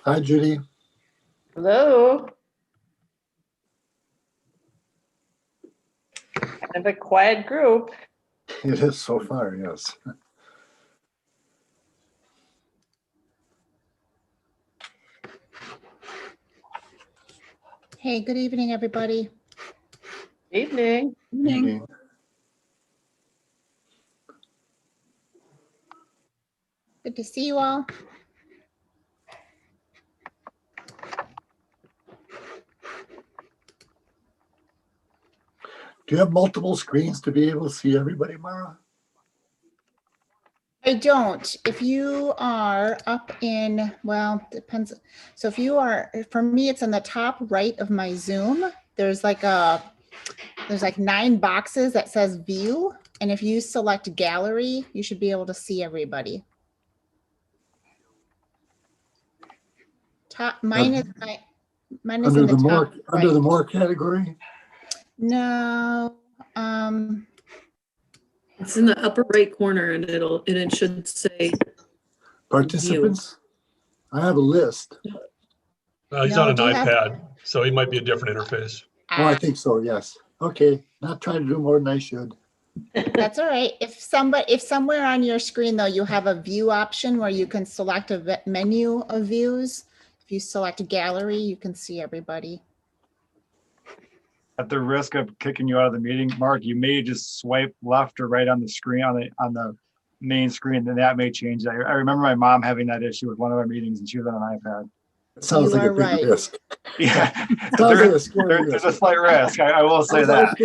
Hi, Judy. Hello. Kind of a quiet group. It is so far, yes. Hey, good evening, everybody. Evening. Evening. Good to see you all. Do you have multiple screens to be able to see everybody, Mara? I don't. If you are up in, well, depends. So if you are, for me, it's on the top right of my Zoom. There's like 9 boxes that says view. And if you select gallery, you should be able to see everybody. Mine is Under in the more, top under the right. more category? No. It's in the upper right corner and it should say Participants? I have a list. He's No, on an do you have- iPad, so he might be a different interface. Oh, I think so, yes. Okay, not trying to do more than I should. That's all right. If somewhere on your screen though, you have a view option where you can select a menu of views. If you select gallery, you can see everybody. At the risk of kicking you out of the meeting, Mark, you may just swipe left or right on the screen on the main screen, then that may change that. I remember my mom having that issue with one of our meetings and she was on an iPad. It sounds You like a are big right. risk. Yeah, Sounds like a scary there's risk. a slight risk. I will say that.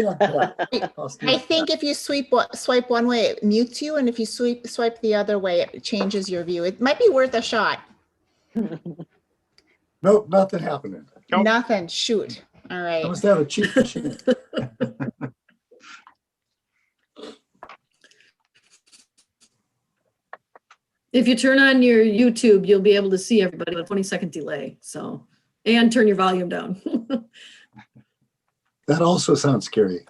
I think if you swipe one way, it mutes you, and if you swipe the other way, it changes your view. It might be worth a shot. Nope, nothing happening. Nope. Nothing. Shoot. All I right. must have a cheat machine. if you turn on your YouTube, you'll be able to see everybody with a 20-second delay. So, and turn your volume down. That also sounds scary.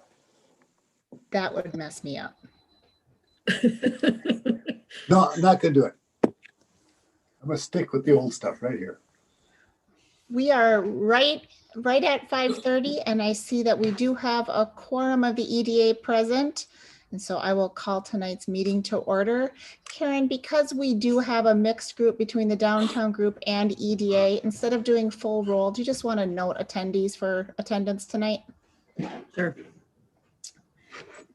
That would mess me up. No, I'm not gonna do it. I'm gonna stick with the old stuff right here. We are right at 5:30, and I see that we do have a quorum of the EDA present. And so I will call tonight's meeting to order. Karen, because we do have a mixed group between the downtown group and EDA, instead of doing full roll, do you just want to note attendees for attendance tonight? Sure.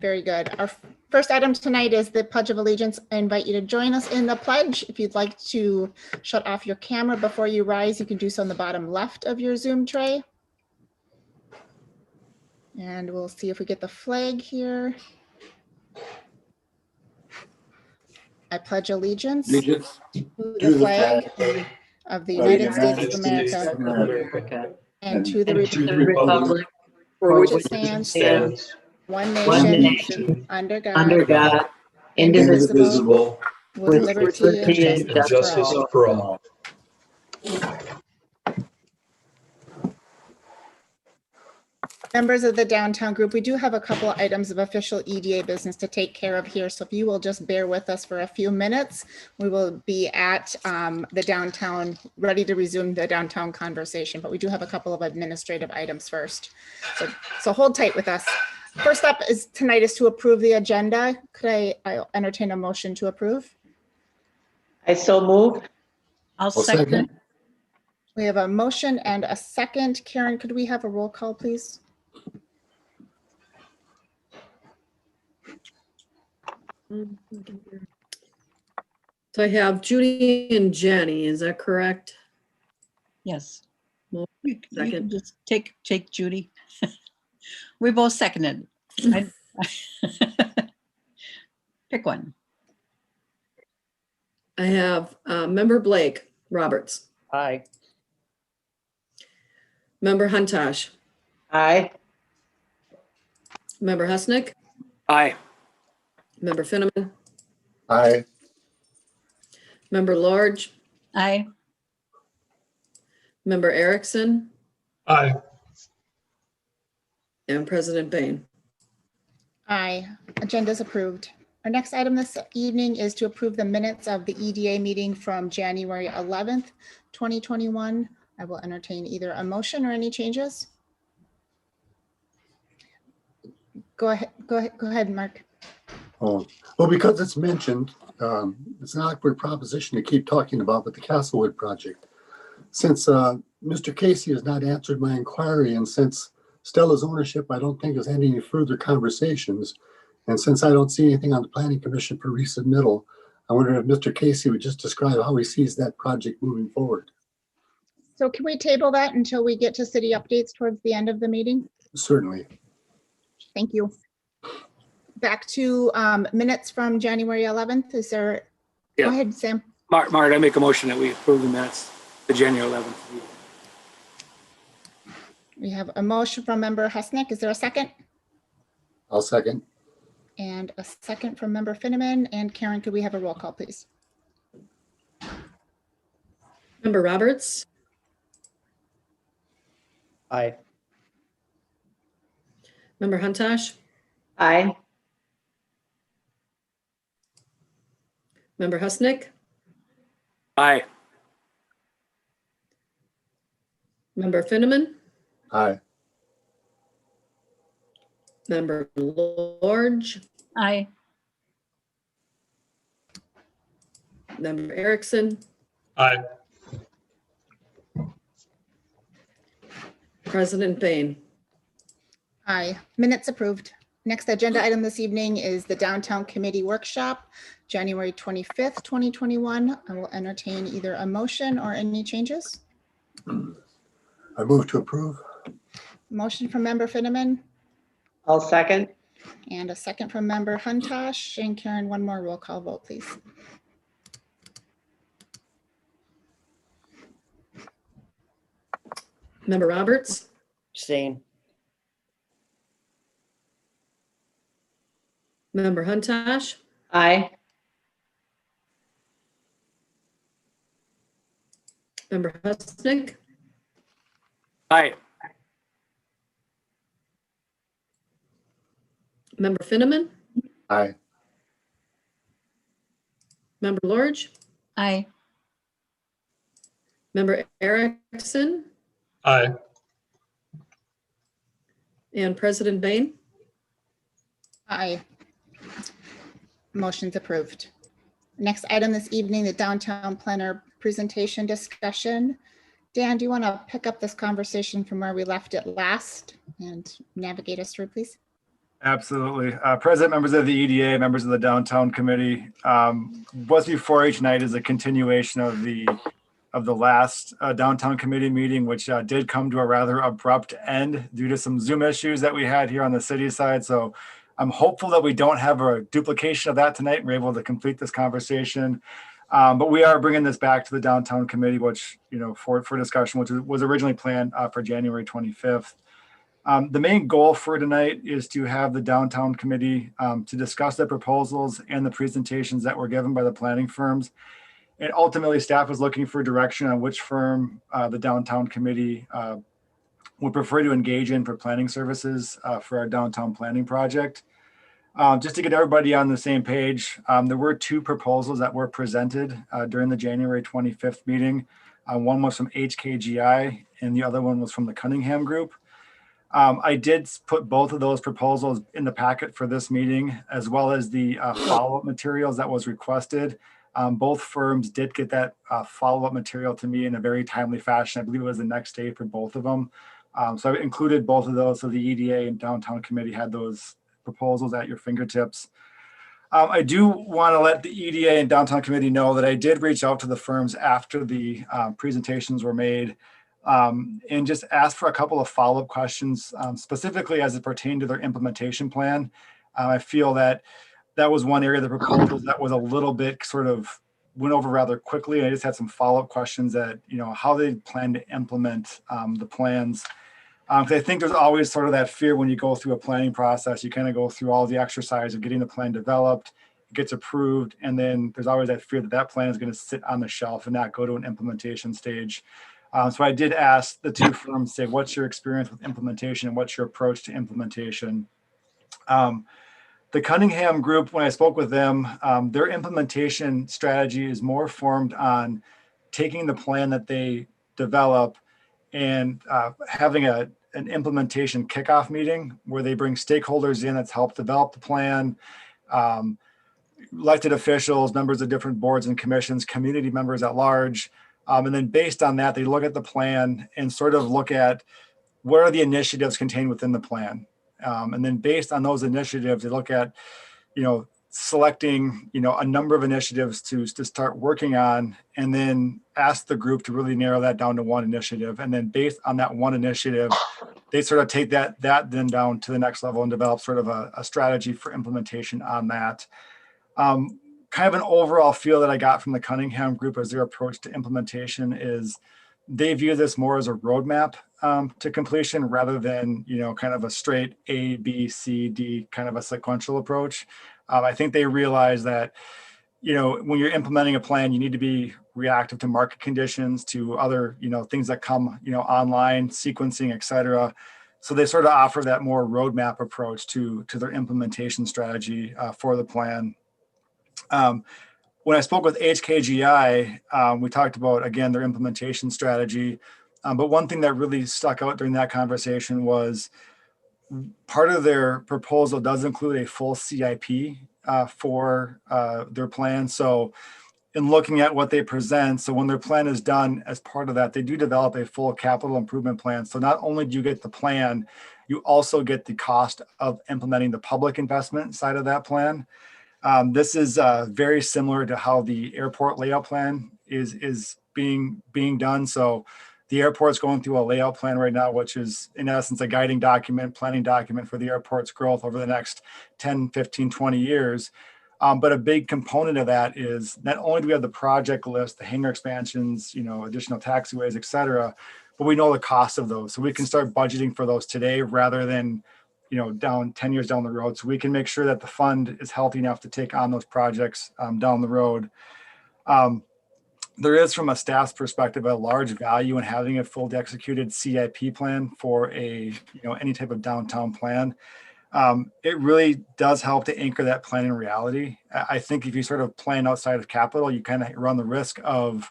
Very good. Our first item tonight is the Pledge of Allegiance. I invite you to join us in the pledge. If you'd like to shut off your camera before you rise, you can do so on the bottom left of your Zoom tray. And we'll see if we get the flag here. I pledge allegiance to the flag of the United States of America and to the republic for which it stands, one nation, under God, indivisible, with liberty and justice for all. Members of the downtown group, we do have a couple of items of official EDA business to take care of here. So if you will just bear with us for a few minutes, we will be at the downtown, ready to resume the downtown conversation. But we do have a couple of administrative items first. So hold tight with us. First up is tonight is to approve the agenda. Could I'll entertain a motion to approve? I so move. I'll second. We have a motion and a second. Karen, could we have a roll call, please? So I have Judy and Jenny, is that correct? Yes. Well, You can second. just take Judy. We both seconded. Pick one. I have Member Blake Roberts, Aye. Member Huntosh, Aye. Member Husnick, Aye. Member Finneman, Aye. Member Large, Aye. Member Erickson, Aye. and President Bain. Aye. Agenda's approved. Our next item this evening is to approve the minutes of the EDA meeting from January 11th, 2021. I will entertain either a motion or any changes. Go ahead, Mark. Oh, well, because it's mentioned, it's an awkward proposition to keep talking about, but the Castlewood project. Since Mr. Casey has not answered my inquiry, and since Stella's ownership, I don't think has had any further conversations, and since I don't see anything on the Planning Commission for resubmittal, I wonder if Mr. Casey would just describe how he sees that project moving forward. So can we table that until we get to city updates towards the end of the meeting? Certainly. Thank you. Back to minutes from January 11th. Is there, Yeah. Go ahead, Sam. Mark, I make a motion that we approve the minutes, the January 11th. meeting. We have a motion from member Husnick. Is there a second? I'll second. And a second from member Finneman. And Karen, could we have a roll call, please? Member Roberts, Aye. member Huntash, Aye. member Husnick, Aye. member Finneman, Aye. member Lorge, Aye. member Erickson, Aye. President Bain. Aye. Minutes approved. Next agenda item this evening is the Downtown Committee Workshop, January 25th, 2021. I will entertain either a motion or any changes. I move to approve. Motion from member Finneman I'll second. and a second from member Huntash. And Karen, one more roll call vote, please. Member Roberts, Abstain. member Huntash, Aye. member Husnick, Aye. member Finneman, Aye. member Lorge, Aye. member Erickson, Aye. and President Bain. Aye. Motion's approved. Next item this evening, the downtown planner presentation discussion. Dan, do you want to pick up this conversation from where we left it last and navigate us through, please? Absolutely. President, members of the EDA, members of the Downtown Committee. What's before each night is a continuation of the last Downtown Committee meeting, which did come to a rather abrupt end due to some Zoom issues that we had here on the city side. So I'm hopeful that we don't have a duplication of that tonight and we're able to complete this conversation. But we are bringing this back to the Downtown Committee, which, for discussion, which was originally planned for January 25th. The main goal for tonight is to have the Downtown Committee to discuss the proposals and the presentations that were given by the planning firms. And ultimately, staff is looking for direction on which firm the Downtown Committee would prefer to engage in for planning services for our downtown planning project. Just to get everybody on the same page, there were two proposals that were presented during the January 25th meeting. One was from HKGI and the other one was from the Cunningham Group. I did put both of those proposals in the packet for this meeting, as well as the follow-up materials that was requested. Both firms did get that follow-up material to me in a very timely fashion. I believe it was the next day for both of them. So I included both of those. So the EDA and Downtown Committee had those proposals at your fingertips. I do want to let the EDA and Downtown Committee know that I did reach out to the firms after the presentations were made and just ask for a couple of follow-up questions, specifically as it pertained to their implementation plan. I feel that was one area of the proposals that was a little bit sort of went over rather quickly. I just had some follow-up questions that, how they plan to implement the plans. Because I think there's always sort of that fear when you go through a planning process, you kind of go through all the exercise of getting the plan developed, it gets approved, and then there's always that fear that that plan is going to sit on the shelf and not go to an implementation stage. So I did ask the two firms, say, what's your experience with implementation and what's your approach to implementation? The Cunningham group, when I spoke with them, their implementation strategy is more formed on taking the plan that they develop and having an implementation kickoff meeting where they bring stakeholders in that's helped develop the plan, elected officials, members of different boards and commissions, community members at large. And then based on that, they look at the plan and sort of look at what are the initiatives contained within the plan. And then based on those initiatives, they look at, selecting, a number of initiatives to start working on, and then ask the group to really narrow that down to one initiative. And then based on that one initiative, they sort of take that then down to the next level and develop sort of a strategy for implementation on that. Kind of an overall feel that I got from the Cunningham group as their approach to implementation is they view this more as a roadmap to completion rather than, kind of a straight A, B, C, D kind of a sequential approach. I think they realize that, when you're implementing a plan, you need to be reactive to market conditions, to other, things that come, online, sequencing, et cetera. So they sort of offer that more roadmap approach to their implementation strategy for the plan. When I spoke with HKGI, we talked about, again, their implementation strategy. But one thing that really stuck out during that conversation was part of their proposal does include a full CIP for their plan. So in looking at what they present, so when their plan is done, as part of that, they do develop a full capital improvement plan. So not only do you get the plan, you also get the cost of implementing the public investment side of that plan. This is very similar to how the airport layout plan is being done. So the airport's going through a layout plan right now, which is in essence a guiding document, planning document for the airport's growth over the next 10, 15, 20 years. But a big component of that is not only do we have the project list, the hangar expansions, additional taxiways, et cetera, but we know the cost of those. So we can start budgeting for those today rather than down 10 years down the road. So we can make sure that the fund is healthy enough to take on those projects down the road. There is, from a staff's perspective, a large value in having a fully executed CIP plan for any type of downtown plan. It really does help to anchor that plan in reality. I think if you sort of plan outside of capital, you kind of run the risk of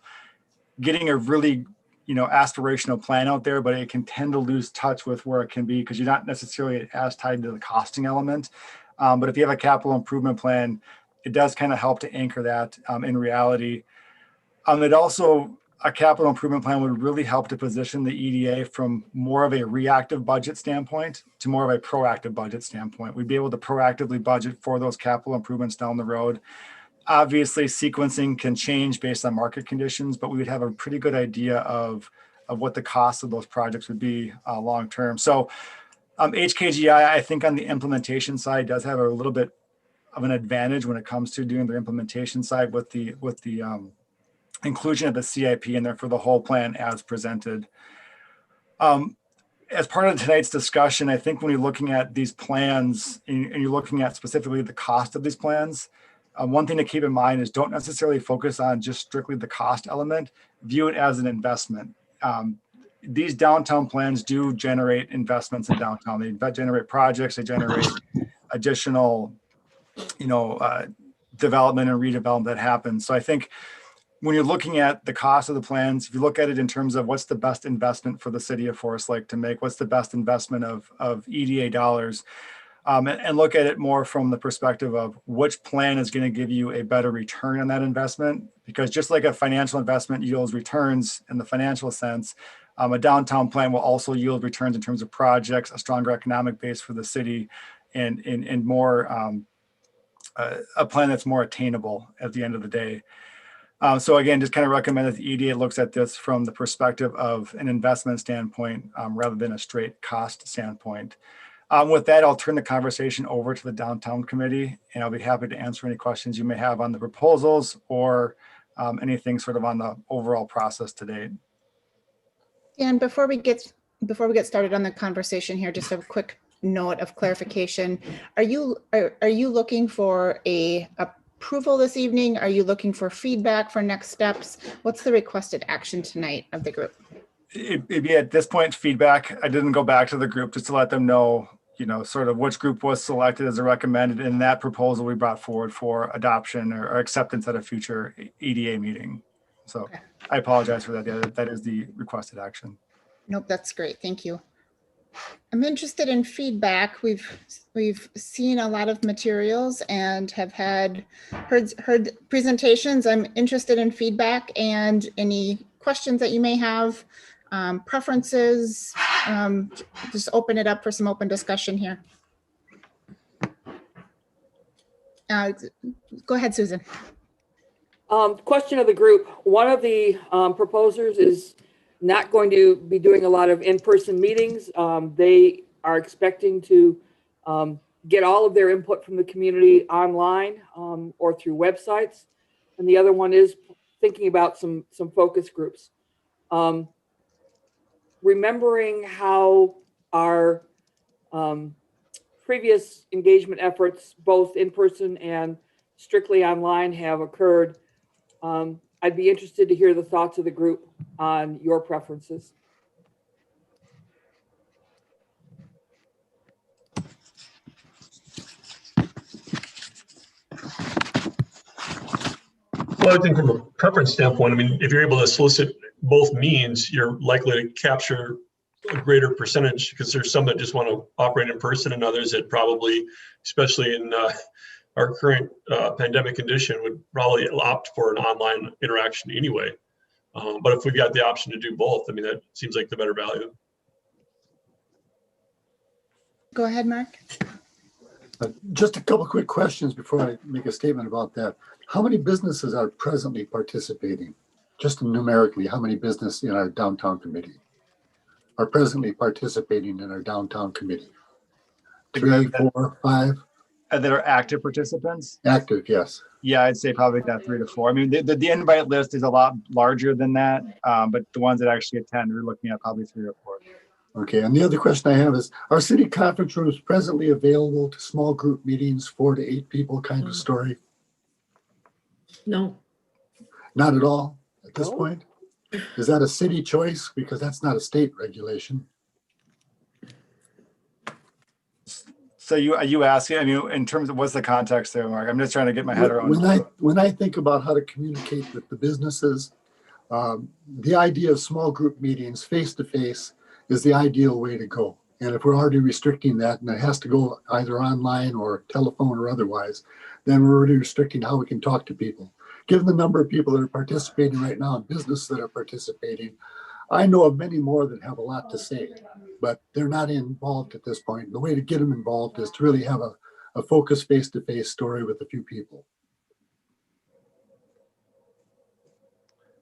getting a really aspirational plan out there, but it can tend to lose touch with where it can be because you're not necessarily as tied to the costing element. But if you have a capital improvement plan, it does kind of help to anchor that in reality. It also, a capital improvement plan would really help to position the EDA from more of a reactive budget standpoint to more of a proactive budget standpoint. We'd be able to proactively budget for those capital improvements down the road. Obviously, sequencing can change based on market conditions, but we would have a pretty good idea of what the cost of those projects would be long term. So HKGI, I think on the implementation side, does have a little bit of an advantage when it comes to doing the implementation side with the inclusion of the CIP in there for the whole plan as presented. As part of tonight's discussion, I think when you're looking at these plans and you're looking at specifically the cost of these plans, one thing to keep in mind is don't necessarily focus on just strictly the cost element, view it as an investment. These downtown plans do generate investments in downtown. They generate projects, they generate additional, development and redevelopment that happens. So I think when you're looking at the cost of the plans, if you look at it in terms of what's the best investment for the city of Forest Lake to make, what's the best investment of EDA dollars, and look at it more from the perspective of which plan is going to give you a better return on that investment. Because just like a financial investment yields returns in the financial sense, a downtown plan will also yield returns in terms of projects, a stronger economic base for the city, and more a plan that's more attainable at the end of the day. So again, just kind of recommend that the EDA looks at this from the perspective of an investment standpoint rather than a straight cost standpoint. With that, I'll turn the conversation over to the Downtown Committee, and I'll be happy to answer any questions you may have on the proposals or anything sort of on the overall process to date. And before we get started on the conversation here, just a quick note of clarification. Are you looking for a approval this evening? Are you looking for feedback for next steps? What's the requested action tonight of the group? It'd be at this point feedback. I didn't go back to the group just to let them know, sort of which group was selected as a recommended in that proposal we brought forward for adoption or acceptance at a future EDA meeting. So Okay. I apologize for that. Yeah, that is the requested action. Nope, that's great. Thank you. I'm interested in feedback. We've seen a lot of materials and have heard presentations. I'm interested in feedback and any questions that you may have, preferences. Just open it up for some open discussion here. Go ahead, Susan. Question of the group. One of the proposers is not going to be doing a lot of in-person meetings. They are expecting to get all of their input from the community online or through websites. And the other one is thinking about some focus groups. Remembering how our previous engagement efforts, both in person and strictly online, have occurred, I'd be interested to hear the thoughts of the group on your preferences. Well, I think from a preference standpoint, I mean, if you're able to solicit both means, you're likely to capture a greater percentage, because there's some that just want to operate in person and others that probably, especially in our current pandemic condition, would probably opt for an online interaction anyway. But if we've got the option to do both, I mean, that seems like the better value. Go ahead, Mark. Just a couple quick questions before I make a statement about that. How many businesses are presently participating? Just numerically, how many businesses in our downtown committee are presently participating in our downtown committee? 3, 4, 5? That are active participants? Active, yes. Yeah, I'd say probably that 3 to 4. I mean, the invite list is a lot larger than that, but the ones that actually attend, we're looking at probably 3 or 4. Okay, and the other question I have is, are city conference rooms presently available to small group meetings, 4 to 8 people kind of story? No. Not at all at this No. point? Is that a city choice? Because that's not a state regulation. So you asking, I mean, in terms of what's the context there, Mark? I'm just trying to get my head around. When I think about how to communicate with the businesses, the idea of small group meetings face-to-face is the ideal way to go. And if we're already restricting that and it has to go either online or telephone or otherwise, then we're already restricting how we can talk to people. Given the number of people that are participating right now and businesses that are participating, I know of many more that have a lot to say, but they're not involved at this point. The way to get them involved is to really have a focused face-to-face story with a few people.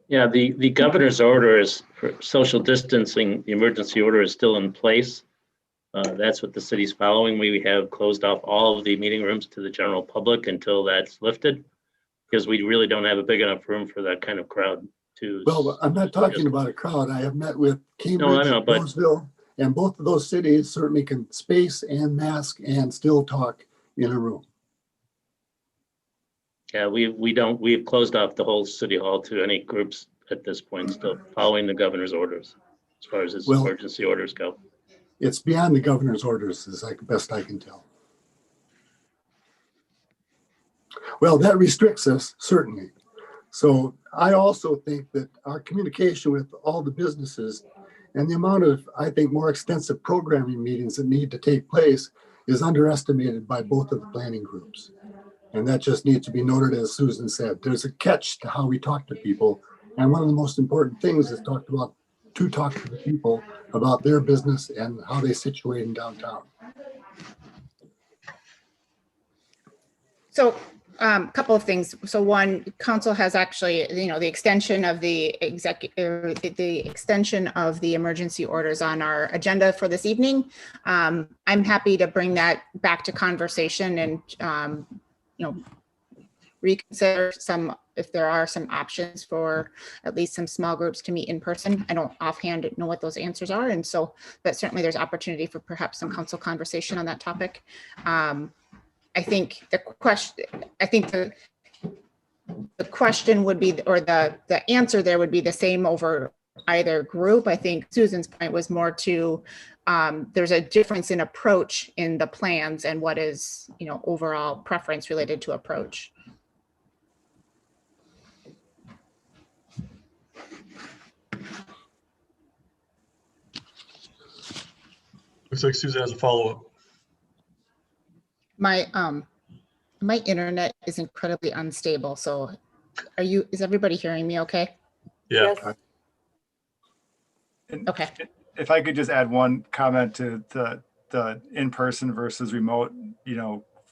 Yeah, the governor's orders for social distancing, the emergency order is still in place. That's what the city's following. We have closed off all of the meeting rooms to the general public until that's lifted, because we really don't have a big enough room for that kind of crowd to. Well, I'm not talking about a crowd. I have met with Cambridge, know, but- Roseville, and both of those cities certainly can space and mask and still talk in a room. Yeah, we've closed off the whole city hall to any groups at this point, still following the governor's orders as far as his Well, emergency orders go. It's beyond the governor's orders, as best I can tell. Well, that restricts us, certainly. So I also think that our communication with all the businesses and the amount of, I think, more extensive programming meetings that need to take place is underestimated by both of the planning groups. And that just needs to be noted, as Susan said. There's a catch to how we talk to people. And one of the most important things is to talk to the people about their business and how they situate in downtown. So a couple of things. So one, council has actually, the extension of the extension of the emergency orders on our agenda for this evening. I'm happy to bring that back to conversation and, reconsider if there are some options for at least some small groups to meet in person. I don't offhand know what those answers are. And so, but certainly there's opportunity for perhaps some council conversation on that topic. I think the question would be, or the answer there would be the same over either group. I think Susan's point was more to there's a difference in approach in the plans and what is, overall preference related to approach. Looks like Susan has a follow-up. My internet is incredibly unstable. So is everybody hearing me okay? Yeah. Yes. Okay. If I could just add one comment to the in-person versus remote,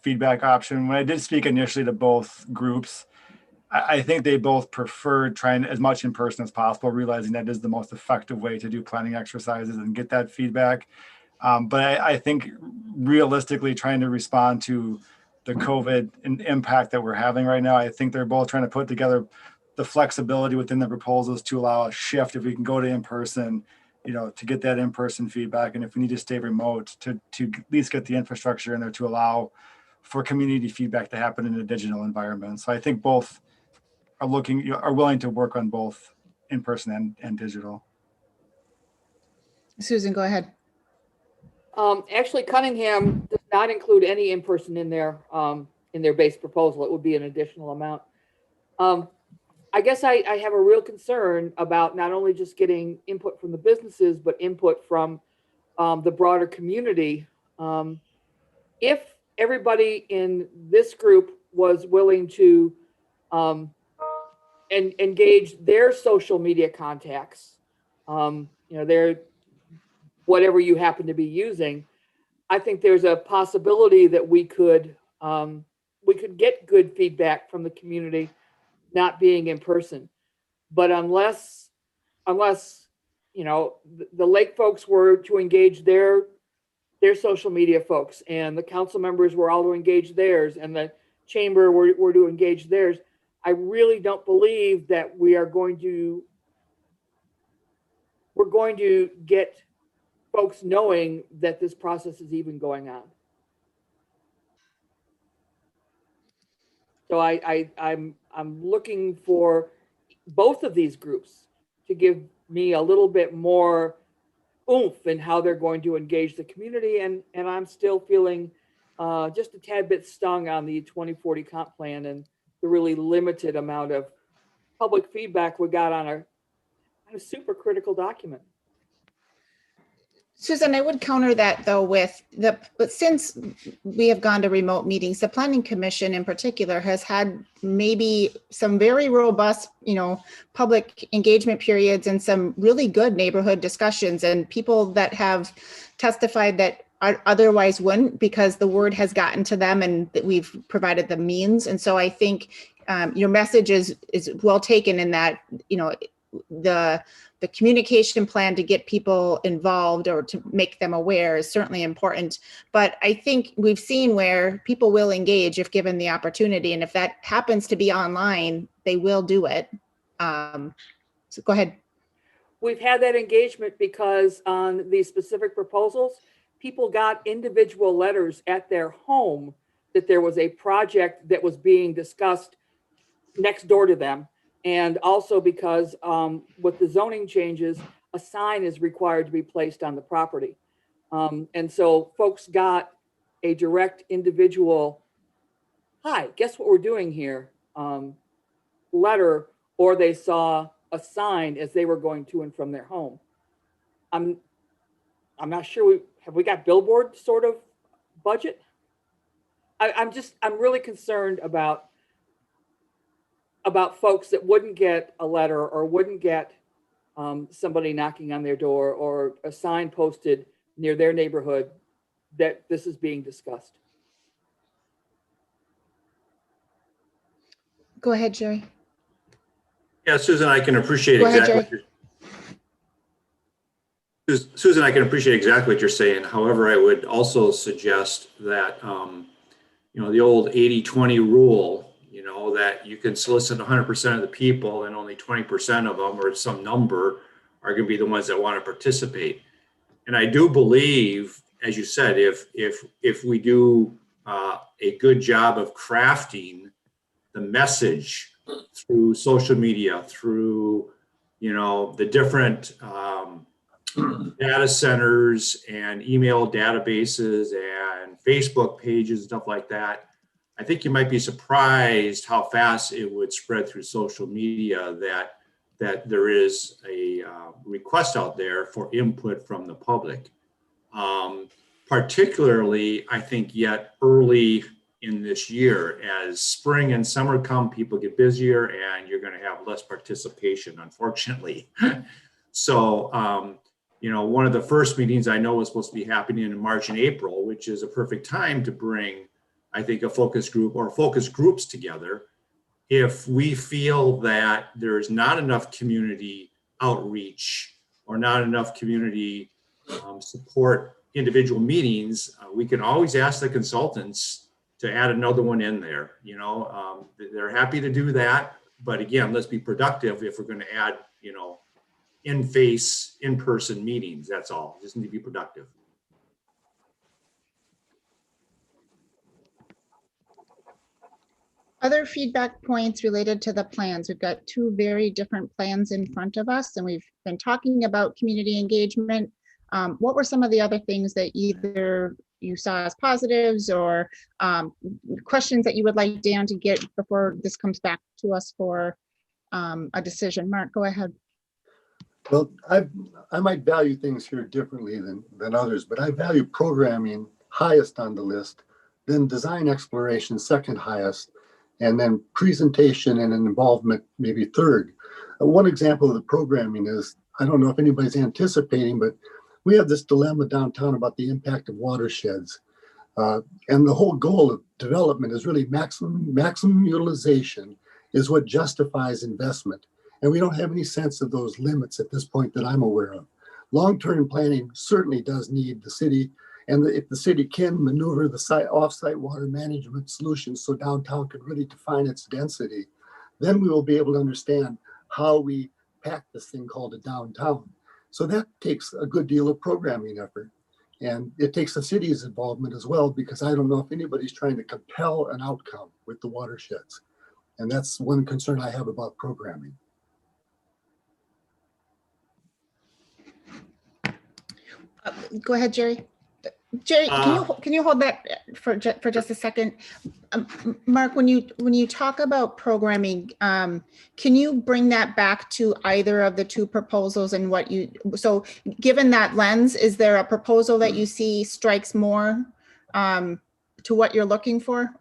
feedback option. When I did speak initially to both groups, I think they both preferred trying as much in person as possible, realizing that is the most effective way to do planning exercises and get that feedback. But I think realistically trying to respond to the COVID impact that we're having right now, I think they're both trying to put together the flexibility within the proposals to allow a shift if we can go to in-person, to get that in-person feedback. And if we need to stay remote to at least get the infrastructure in there to allow for community feedback to happen in a digital environment. So I think both are willing to work on both in-person and digital. Susan, go ahead. Actually, Cunningham does not include any in-person in their base proposal. It would be an additional amount. I guess I have a real concern about not only just getting input from the businesses, but input from the broader community. If everybody in this group was willing to engage their social media contacts, their whatever you happen to be using, I think there's a possibility that we could get good feedback from the community, not being in person. But unless the Lake folks were to engage their social media folks, and the council members were all to engage theirs, and the chamber were to engage theirs, I really don't believe that we're going to get folks knowing that this process is even going on. So I'm looking for both of these groups to give me a little bit more oomph in how they're going to engage the community, and I'm still feeling just a tad bit stung on the 2040 comp plan and the really limited amount of public feedback we got on a super critical document. Susan, I would counter that though but since we have gone to remote meetings, the Planning Commission in particular has had maybe some very robust, public engagement periods and some really good neighborhood discussions, and people that have testified that otherwise wouldn't, because the word has gotten to them and that we've provided the means. And so I think your message is well taken in that, the communication plan to get people involved or to make them aware is certainly important. But I think we've seen where people will engage if given the opportunity. And if that happens to be online, they will do it. So go ahead. We've had that engagement because on these specific proposals, people got individual letters at their home that there was a project that was being discussed next door to them. And also because with the zoning changes, a sign is required to be placed on the property. And so folks got a direct individual, hi, guess what we're doing here, letter, or they saw a sign as they were going to and from their home. I'm not sure have we got billboard sort of budget? I'm really concerned about folks that wouldn't get a letter or wouldn't get somebody knocking on their door or a sign posted near their neighborhood that this is being discussed. Go ahead, Jerry. Yeah, Susan, I can appreciate Go ahead, exactly Susan, I can appreciate exactly what you're saying. However, I would also suggest that the old 80-20 rule, that you can solicit 100% of the people and only 20% of them or some number are going to be the ones that want to participate. And I do believe, as you said, if we do a good job of crafting the message through social media, through, the different data centers and email databases and Facebook pages and stuff like that, I think you might be surprised how fast it would spread through social media that there is a request out there for input from the public. Particularly, I think, yet early in this year, as spring and summer come, people get busier and you're going to have less participation, unfortunately. So, one of the first meetings I know is supposed to be happening in March and April, which is a perfect time to bring, I think, a focus group or focus groups together. If we feel that there's not enough community outreach or not enough community support individual meetings, we can always ask the consultants to add another one in there. They're happy to do that. But again, let's be productive if we're going to add, in-person meetings. That's all. Just need to be productive. Other feedback points related to the plans. We've got two very different plans in front of us, and we've been talking about community engagement. What were some of the other things that either you saw as positives or questions that you would like Dan to get before this comes back to us for a decision? Mark, go ahead. Well, I might value things here differently than others, but I value programming highest on the list, then design exploration second highest, and then presentation and involvement maybe third. One example of the programming is, I don't know if anybody's anticipating, but we have this dilemma downtown about the impact of watersheds. And the whole goal of development is really maximum utilization is what justifies investment. And we don't have any sense of those limits at this point that I'm aware of. Long-term planning certainly does need the city, and if the city can maneuver the off-site water management solutions so downtown can really define its density, then we will be able to understand how we pack this thing called a downtown. So that takes a good deal of programming effort. And it takes the city's involvement as well, because I don't know if anybody's trying to compel an outcome with the watersheds. And that's one concern I have about programming. Go ahead, Jerry. Jerry, can you hold that for just a second? Mark, when you talk about programming, can you bring that back to either of the two proposals and so given that lens, is there a proposal that you see strikes more to what you're looking for?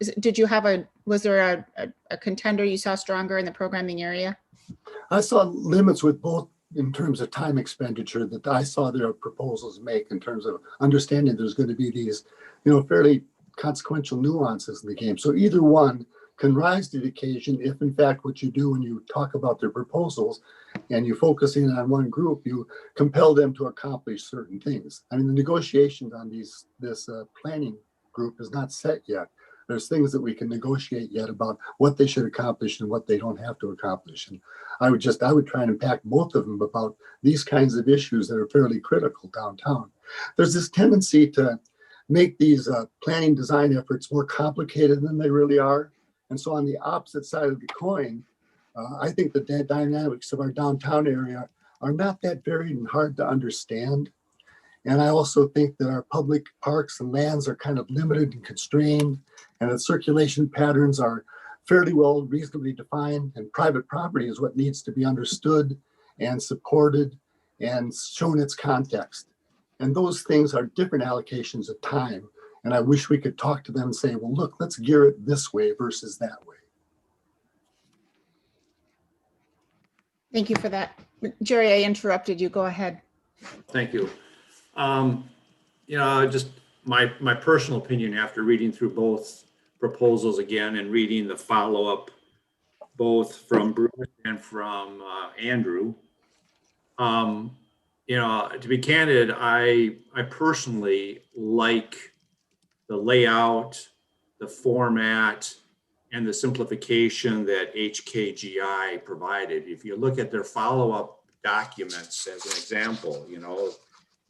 Was there a contender you saw stronger in the programming area? I saw limits with both in terms of time expenditure that I saw their proposals make in terms of understanding there's going to be these, fairly consequential nuances in the game. So either one can rise to the occasion if in fact what you do when you talk about their proposals and you focus in on one group, you compel them to accomplish certain things. I mean, the negotiations on this planning group is not set yet. There's things that we can negotiate yet about what they should accomplish and what they don't have to accomplish. And I would try and impact both of them about these kinds of issues that are fairly critical downtown. There's this tendency to make these planning design efforts more complicated than they really are. And so on the opposite side of the coin, I think the dynamics of our downtown area are not that varied and hard to understand. And I also think that our public parks and lands are kind of limited and constrained, and that circulation patterns are fairly well reasonably defined, and private property is what needs to be understood and supported and shown its context. And those things are different allocations of time. And I wish we could talk to them and say, well, look, let's gear it this way versus that way. Thank you for that. Jerry, I interrupted you. Go ahead. Thank you. Just my personal opinion after reading through both proposals again and reading the follow-up both from Bruce and from Andrew. To be candid, I personally like the layout, the format, and the simplification that HKGI provided. If you look at their follow-up documents as an example,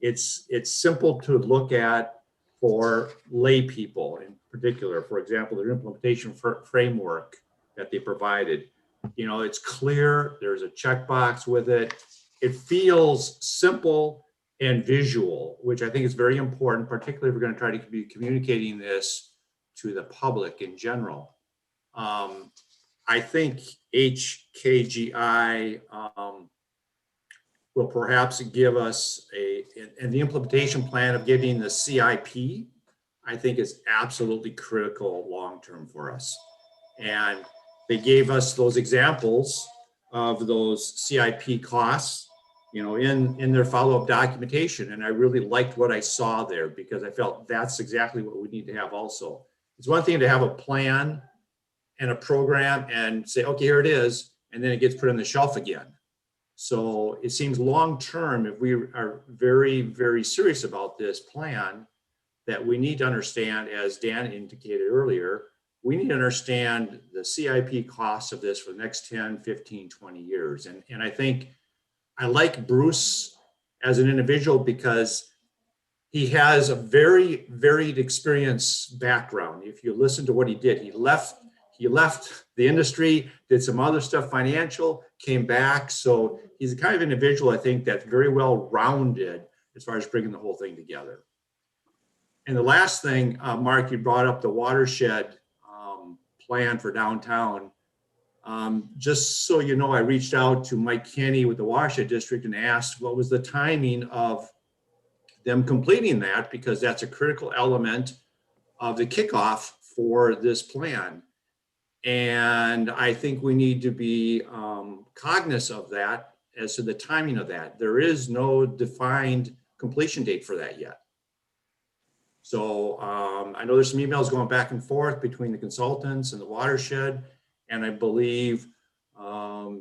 it's simple to look at for lay people in particular. For example, their implementation framework that they provided, it's clear, there's a checkbox with it. It feels simple and visual, which I think is very important, particularly if we're going to try to be communicating this to the public in general. I think HKGI will perhaps give us and the implementation plan of giving the CIP, I think is absolutely critical long-term for us. And they gave us those examples of those CIP costs, you know, in their follow-up documentation. And I really liked what I saw there because I felt that's exactly what we need to have also. It's one thing to have a plan and a program and say, okay, here it is, and then it gets put on the shelf again. So it seems long-term, if we are very, very serious about this plan, that we need to understand, as Dan indicated earlier, we need to understand the CIP costs of this for the next 10, 15, 20 years. And I think I like Bruce as an individual because he has a very varied experience background. If you listen to what he did, he left the industry, did some other stuff, financial, came back. So he's the kind of individual, I think, that's very well rounded as far as bringing the whole thing together. And the last thing, Mark, you brought up the watershed plan for downtown. Just so you know, I reached out to Mike Kenny with the Watershed District and asked what was the timing of them completing that, because that's a critical element of the kickoff for this plan. And I think we need to be cognizant of that as to the timing of that. There is no defined completion date for that yet. So I know there's some emails going back and forth between the consultants and the watershed, and I believe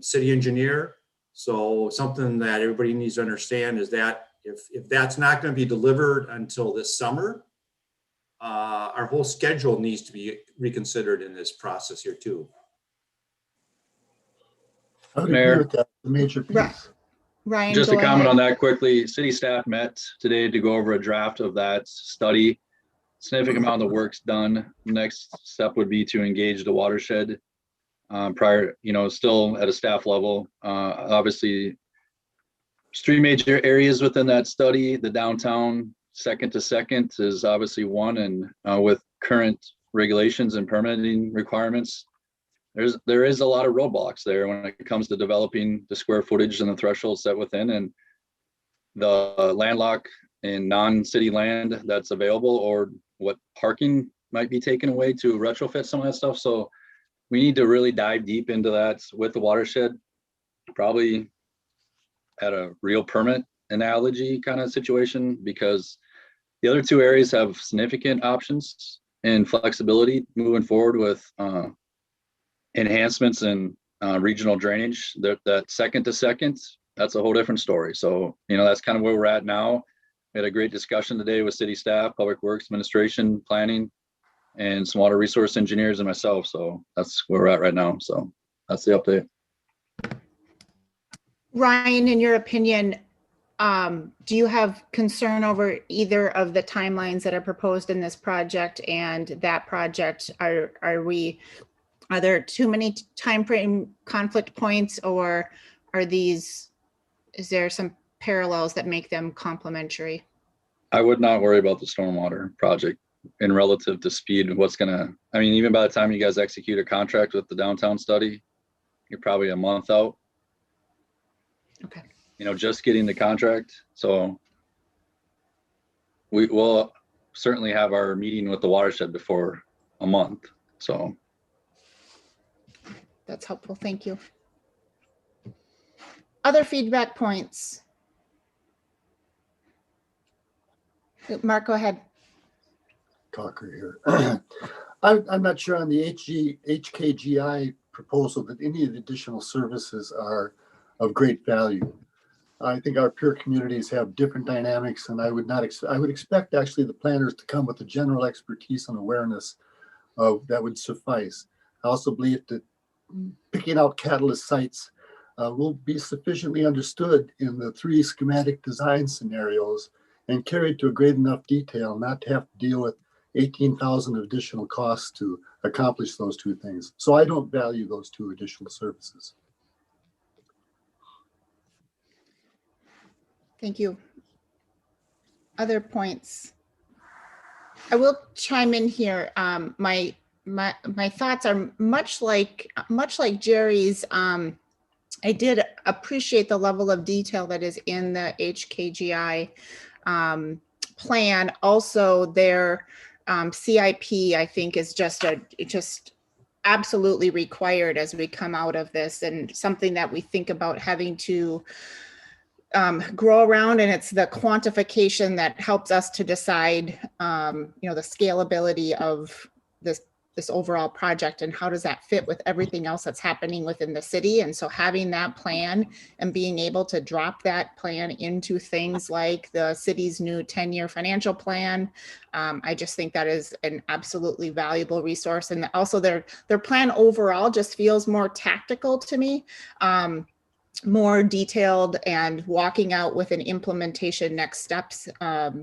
city engineer. So something that everybody needs to understand is that if that's not going to be delivered until this summer, our whole schedule needs to be reconsidered in this process here too. I would agree with that. The major piece. Ryan, Just go to comment ahead. on that quickly, city staff met today to go over a draft of that study. Significant amount of the work's done. Next step would be to engage the watershed prior, you know, still at a staff level. Obviously, there's three major areas within that study. The downtown second to second is obviously one, and with current regulations and permitting requirements, there is a lot of roadblocks there when it comes to developing the square footage and the thresholds set within, and the landlocked and non-city land that's available, or what parking might be taken away to retrofit some of that stuff. So we need to really dive deep into that with the watershed, probably at a real permit analogy kind of situation, because the other two areas have significant options and flexibility moving forward with enhancements in regional drainage. That second to second, that's a whole different story. So, you know, that's kind of where we're at now. We had a great discussion today with city staff, public works administration, planning, and some water resource engineers and myself. So that's where we're at right now. So that's the update. Ryan, in your opinion, do you have concern over either of the timelines that are proposed in this project and that project? Are there too many timeframe conflict points, or is there some parallels that make them complementary? I would not worry about the stormwater project in relative to speed. I mean, even by the time you guys execute a contract with the downtown study, you're probably a month out. Okay. You know, just getting the contract. So we will certainly have our meeting with the watershed before a month. So That's helpful. Thank you. Other feedback points? Mark, go ahead. Talker here. I'm not sure on the HKGI proposal that any of the additional services are of great value. I think our peer communities have different dynamics, and I would expect actually the planners to come with a general expertise and awareness of that would suffice. I also believe that picking out catalyst sites will be sufficiently understood in the 3 schematic design scenarios and carried to a great enough detail not to have to deal with 18,000 additional costs to accomplish those 2 things. So I don't value those 2 additional services. Thank you. other points. I will chime in here. My thoughts are much like Jerry's. I did appreciate the level of detail that is in the HKGI plan. Also, their CIP, I think, is just absolutely required as we come out of this, and something that we think about having to grow around. And it's the quantification that helps us to decide, the scalability of this overall project, and how does that fit with everything else that's happening within the city. And so having that plan and being able to drop that plan into things like the city's new 10-year financial plan, I just think that is an absolutely valuable resource. And also their plan overall just feels more tactical to me, more detailed, and walking out with an implementation next steps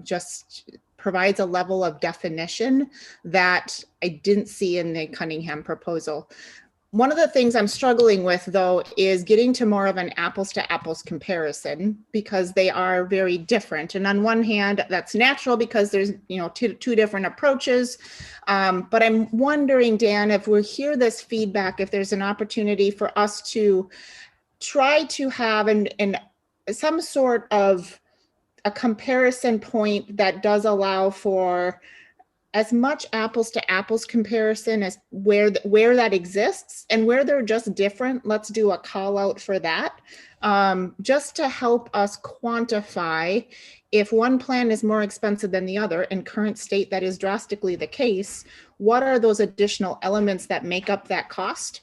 just provides a level of definition that I didn't see in the Cunningham proposal. One of the things I'm struggling with, though, is getting to more of an apples to apples comparison, because they are very different. And on one hand, that's natural because there's two different approaches. But I'm wondering, Dan, if we hear this feedback, if there's an opportunity for us to try to have some sort of a comparison point that does allow for as much apples to apples comparison as where that exists, and where they're just different, let's do a call out for that, just to help us quantify if one plan is more expensive than the other. In current state, that is drastically the case. What are those additional elements that make up that cost,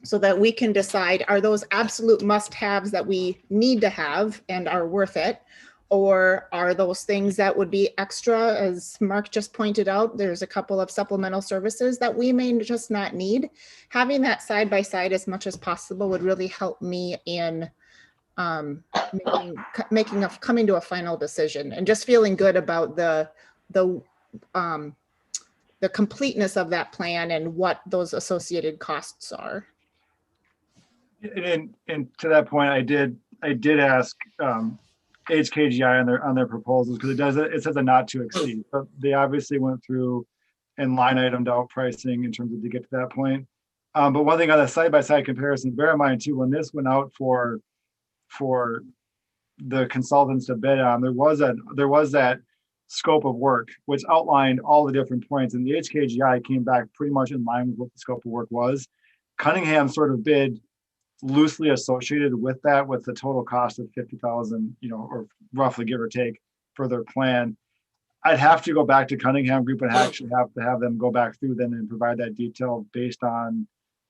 so that we can decide, are those absolute must-haves that we need to have and are worth it? Or are those things that would be extra? As Mark just pointed out, there's a couple of supplemental services that we may just not need. Having that side by side as much as possible would really help me in coming to a final decision, and just feeling good about the completeness of that plan and what those associated costs are. And to that point, I did ask HKGI on their proposals, because it says a not to exceed, but they obviously went through and line itemed out pricing in terms of to get to that point. But one thing on the side by side comparison, bear in mind too, when this went out for the consultants to bid on, there was that scope of work which outlined all the different points, and the HKGI came back pretty much in line with what the scope of work was. Cunningham sort of bid loosely associated with that, with the total cost of 50,000, or roughly, give or take, for their plan. I'd have to go back to Cunningham Group and actually have to have them go back through then and provide that detail based on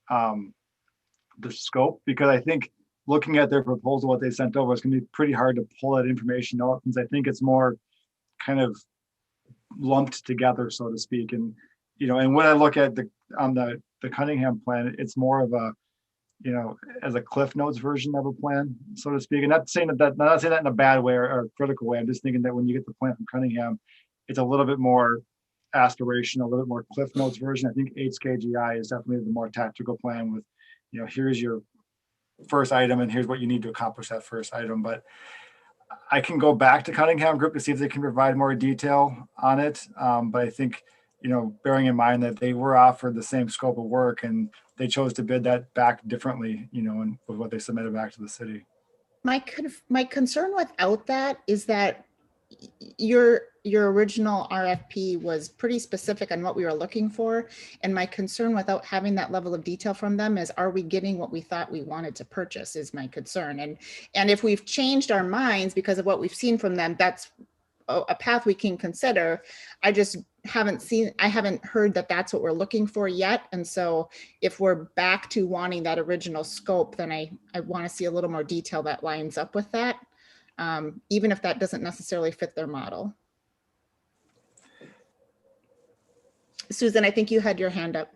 the scope, because I think looking at their proposal, what they sent over, it's going to be pretty hard to pull that information out, since I think it's more kind of lumped together, so to speak. And and when I look at the Cunningham plan, it's more of a as a Cliff Notes version of a plan, so to speak. And not saying that in a bad way or a critical way. I'm just thinking that when you get the plan from Cunningham, it's a little bit more aspirational, a little bit more Cliff Notes version. I think HKGI is definitely the more tactical plan with, here's your first item and here's what you need to accomplish that first item. But I can go back to Cunningham Group to see if they can provide more detail on it. But I think, bearing in mind that they were offered the same scope of work and they chose to bid that back differently, and with what they submitted back to the city. My concern without that is that your original RFP was pretty specific on what we were looking for. And my concern without having that level of detail from them is, are we getting what we thought we wanted to purchase, is my concern. And if we've changed our minds because of what we've seen from them, that's a path we can consider. I just I haven't heard that that's what we're looking for yet. And so if we're back to wanting that original scope, then I want to see a little more detail that lines up with that, even if that doesn't necessarily fit their model. Susan, I think you had your hand up.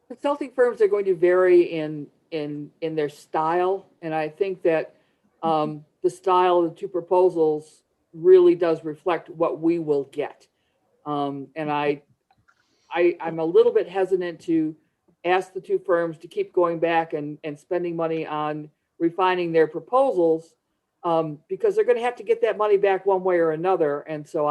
Consulting firms are going to vary in their style. And I think that the style of the two proposals really does reflect what we will get. And I'm a little bit hesitant to ask the two firms to keep going back and spending money on refining their proposals because they're going to have to get that money back one way or another. And so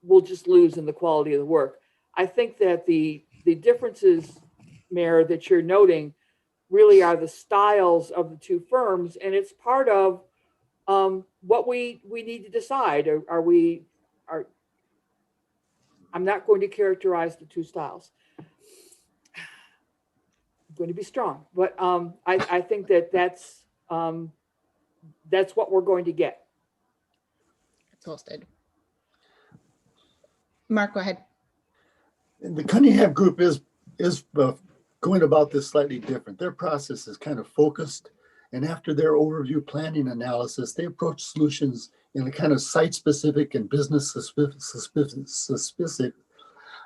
we'll just lose in the quality of the work. I think that the differences, Mayor, that you're noting really are the styles of the two firms, and it's part of what we need to decide. I'm not going to characterize the two styles. I'm going to be strong, but I think that's what we're going to get. Toasted. Mark, go ahead. And the Cunningham Group is going about this slightly different. Their process is kind of focused, and after their overview planning analysis, they approach solutions in a kind of site-specific and business-specific,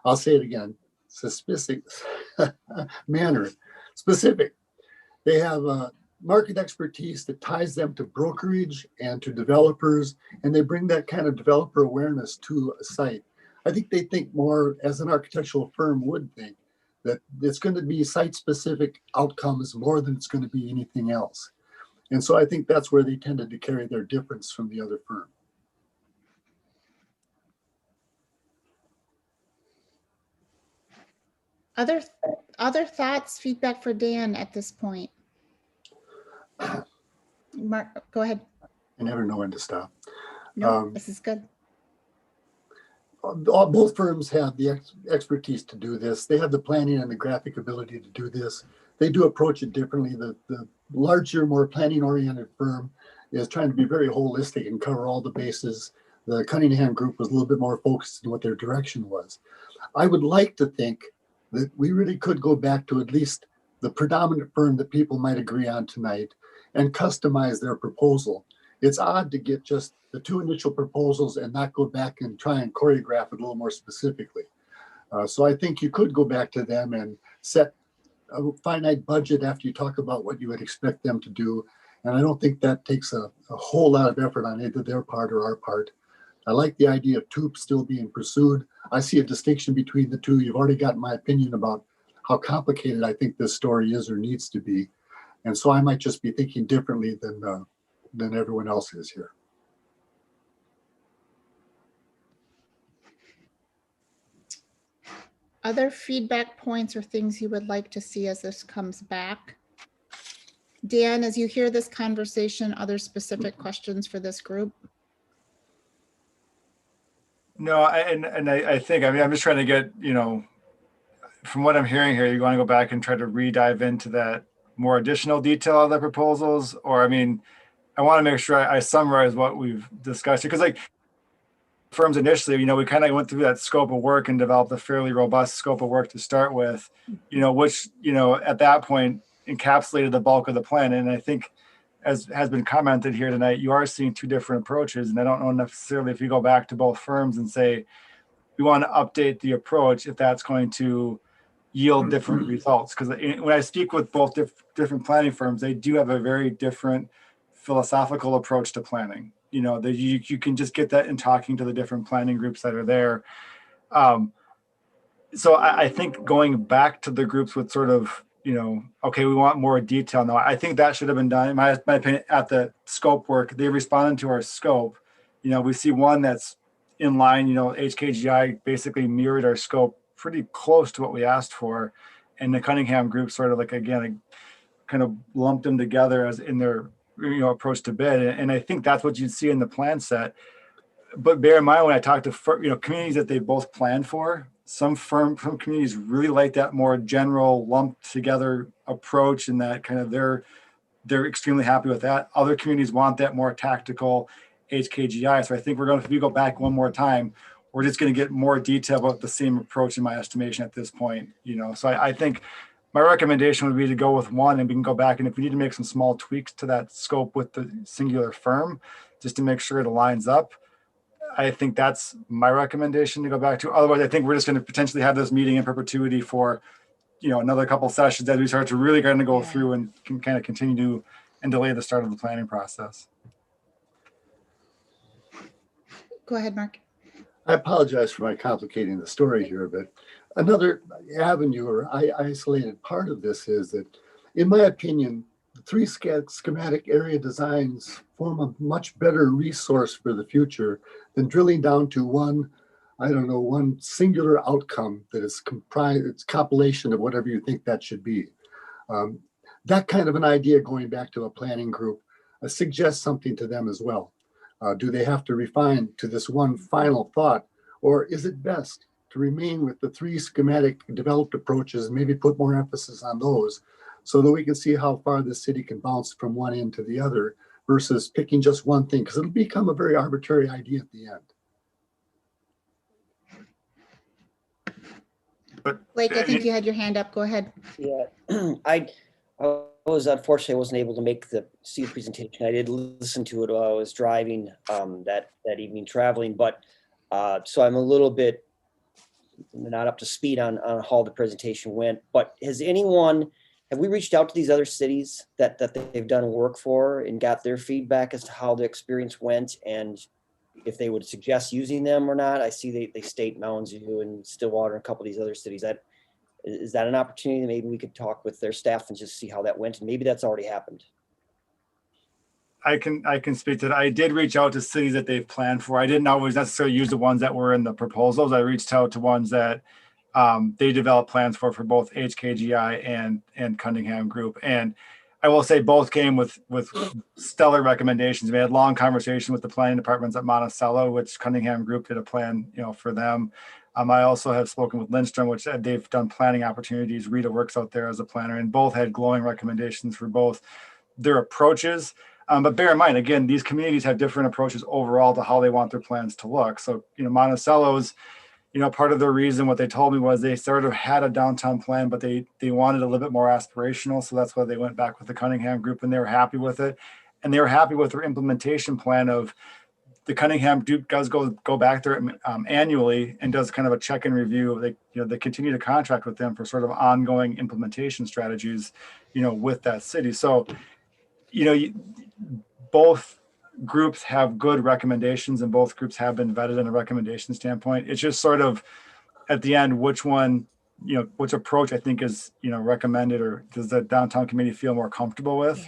I'll say it again, specific manner. Specific. They have market expertise that ties them to brokerage and to developers, and they bring that kind of developer awareness to a site. I think they think more as an architectural firm would think, that it's going to be site-specific outcomes more than it's going to be anything else. And so I think that's where they tended to carry their difference from the other firm. Other thoughts, feedback for Dan at this point? Mark, go ahead. I never know when to stop. No, this is good. Both firms have the expertise to do this. They have the planning and the graphic ability to do this. They do approach it differently. The larger, more planning-oriented firm is trying to be very holistic and cover all the bases. The Cunningham Group was a little bit more focused on what their direction was. I would like to think that we really could go back to at least the predominant firm that people might agree on tonight and customize their proposal. It's odd to get just the two initial proposals and not go back and try and choreograph it a little more specifically. So I think you could go back to them and set a finite budget after you talk about what you would expect them to do. And I don't think that takes a whole lot of effort on either their part or our part. I like the idea of TOOP still being pursued. I see a distinction between the two. You've already gotten my opinion about how complicated I think this story is or needs to be. And so I might just be thinking differently than everyone else is here. Other feedback points or things you would like to see as this comes back? Dan, as you hear this conversation, other specific questions for this group? No, I think, I mean, I'm just trying to get, from what I'm hearing here, you want to go back and try to re-dive into that more additional detail of the proposals, or, I mean, I want to make sure I summarize what we've discussed here, because like firms initially, we kind of went through that scope of work and developed a fairly robust scope of work to start with, which, at that point encapsulated the bulk of the plan. And I think, as has been commented here tonight, you are seeing two different approaches. And I don't know necessarily if you go back to both firms and say, we want to update the approach, if that's going to yield different results. Because when I speak with both different planning firms, they do have a very different philosophical approach to planning. You can just get that in talking to the different planning groups that are there. So I think going back to the groups with sort of, okay, we want more detail now. I think that should have been done, in my opinion, at the scope work. They responded to our scope. We see one that's in line, HKGI basically mirrored our scope pretty close to what we asked for. And the Cunningham group sort of kind of lumped them together as in their approach to bid. And I think that's what you'd see in the plan set. But bear in mind, when I talk to communities that they both planned for, some communities really like that more general lumped together approach, and that kind of they're extremely happy with that. Other communities want that more tactical HKGI. So I think if we go back one more time, we're just going to get more detail about the same approach in my estimation at this point. So I think my recommendation would be to go with one, and we can go back, and if we need to make some small tweaks to that scope with the singular firm, just to make sure it aligns up, I think that's my recommendation to go back to. Otherwise, I think we're just going to potentially have this meeting in perpetuity for, another couple of sessions as we start to really kind of go through and can kind of continue to and delay the start of the planning process. Go ahead, Mark. I apologize for my complicating the story here, but another avenue or isolated part of this is that, in my opinion, three schematic area designs form a much better resource for the future than drilling down to one, I don't know, one singular outcome that is comprised, it's compilation of whatever you think that should be. That kind of an idea, going back to a planning group, suggests something to them as well. Do they have to refine to this one final thought, or is it best to remain with the three schematic developed approaches and maybe put more emphasis on those so that we can see how far the city can bounce from one end to the other versus picking just one thing, because it'll become a very arbitrary idea at the end. Blake, I think you had your hand up. Go ahead. Yeah, I was unfortunately I wasn't able to see the presentation. I did listen to it while I was driving that evening traveling, but so I'm a little bit not up to speed on how the presentation went. But have we reached out to these other cities that they've done work for and got their feedback as to how the experience went and if they would suggest using them or not? I see they state Mountain View and Stillwater and a couple of these other cities. Is that an opportunity that maybe we could talk with their staff and just see how that went? And maybe that's already happened. I can speak to that. I did reach out to cities that they've planned for. I didn't always necessarily use the ones that were in the proposals. I reached out to ones that they developed plans for both HKGI and Cunningham Group. And I will say both came with stellar recommendations. We had long conversation with the planning departments at Monticello, which Cunningham Group did a plan, for them. I also have spoken with Lindstrom, which they've done planning opportunities. Rita works out there as a planner, and both had glowing recommendations for both their approaches. But bear in mind, again, these communities have different approaches overall to how they want their plans to look. So, Monticello's, part of the reason what they told me was they sort of had a downtown plan, but they wanted a little bit more aspirational. So that's why they went back with the Cunningham Group, and they were happy with it. And they were happy with their implementation plan of the Cunningham Group does go back there annually and does kind of a check-in review. They continue to contract with them for sort of ongoing implementation strategies, with that city. So, both groups have good recommendations and both groups have been vetted in a recommendation standpoint. It's just sort of at the end, which one, which approach I think is, recommended, or does the downtown committee feel more comfortable with?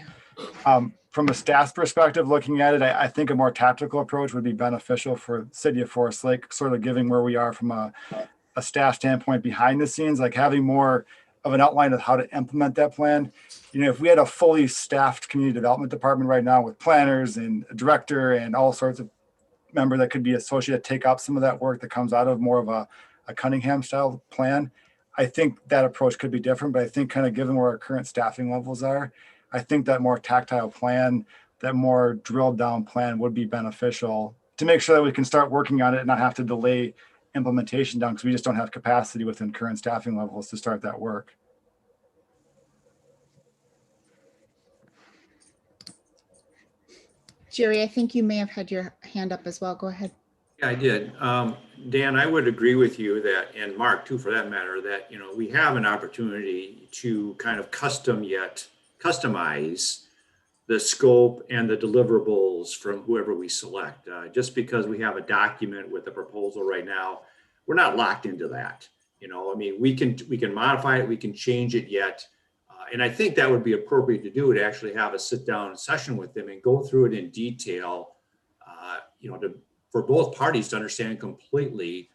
Yeah. From a staff perspective, looking at it, I think a more tactical approach would be beneficial for City of Forest Lake, sort of giving where we are from a staff standpoint behind the scenes, like having more of an outline of how to implement that plan. If we had a fully staffed community development department right now with planners and a director and all sorts of member that could be associated, take up some of that work that comes out of more of a Cunningham style plan, I think that approach could be different. But I think kind of given where our current staffing levels are, I think that more tactile plan, that more drilled down plan would be beneficial to make sure that we can start working on it and not have to delay implementation down because we just don't have capacity within current staffing levels to start that work. Jerry, I think you may have had your hand up as well. Go ahead. Yeah, I did. Dan, I would agree with you that, and Mark too, for that matter, that, we have an opportunity to kind of customize the scope and the deliverables from whoever we select. Just because we have a document with a proposal right now, we're not locked into that. We can modify it, we can change it yet. And I think that would be appropriate to do, to actually have a sit down session with them and go through it in detail, for both parties to understand completely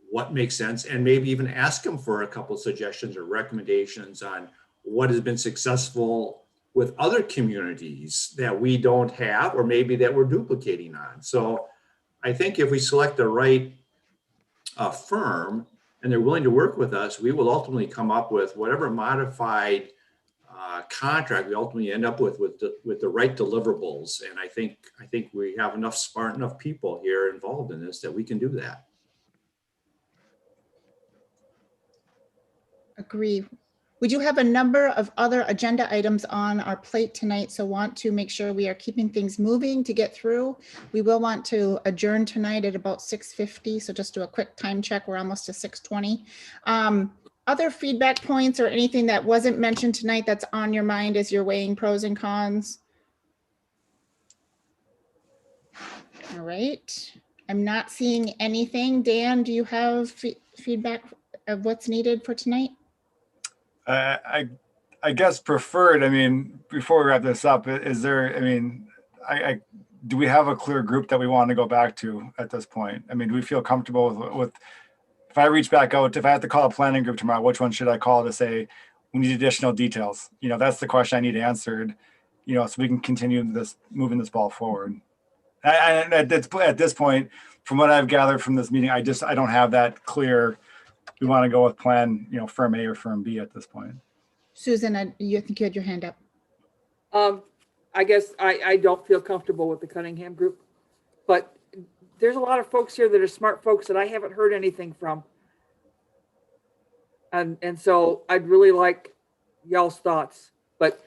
what makes sense, and maybe even ask them for a couple of suggestions or recommendations on what has been successful with other communities that we don't have, or maybe that we're duplicating on. So I think if we select the right firm and they're willing to work with us, we will ultimately come up with whatever modified contract we ultimately end up with the right deliverables. And I think we have enough smart enough people here involved in this that we can do that. Agree. We do have a number of other agenda items on our plate tonight, so want to make sure we are keeping things moving to get through. We will want to adjourn tonight at about 6:50, so just do a quick time check. We're almost to 6:20. Other feedback points or anything that wasn't mentioned tonight that's on your mind as you're weighing pros and cons? All right. I'm not seeing anything. Dan, do you have feedback of what's needed for tonight? I I guess preferred, I mean, before we wrap this up, is there, I mean, do we have a clear group that we want to go back to at this point? I mean, do we feel comfortable with, if I reach back out, if I have to call a planning group tomorrow, which one should I call to say, we need additional details? You know, that's the question I need answered, you know, so we can continue moving this ball forward. And at this point, from what I've gathered from this meeting, I don't have that clear, we want to go with plan, you know, firm A or firm B at this point. Susan, you think you had your hand up? I guess I don't feel comfortable with the Cunningham group, but there's a lot of folks here that are smart folks that I haven't heard anything from. And so I'd really like y'all's thoughts, but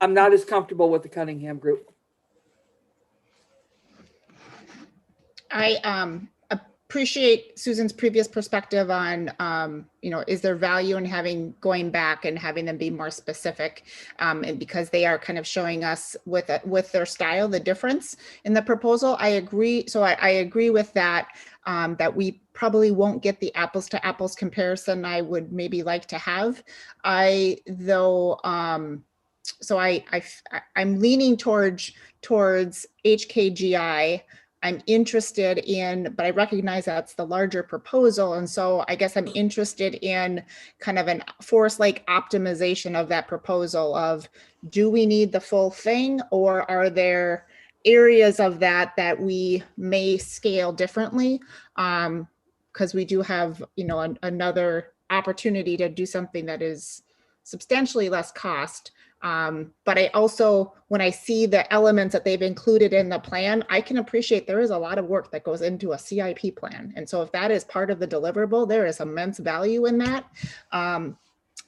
I'm not as comfortable with the Cunningham group. I appreciate Susan's previous perspective on, you know, is there value in going back and having them be more specific, and because they are kind of showing us with their style the difference in the proposal. I agree. So I agree with that. That we probably won't get the apples to apples comparison I would maybe like to have. So I'm leaning towards HKGI. I'm interested in, but I recognize that's the larger proposal. And so I guess I'm interested in kind of an Forest Lake optimization of that proposal of, do we need the full thing, or are there areas of that we may scale differently? Because we do have, you know, another opportunity to do something that is substantially less cost. But I also, when I see the elements that they've included in the plan, I can appreciate there is a lot of work that goes into a CIP plan. And so if that is part of the deliverable, there is immense value in that. And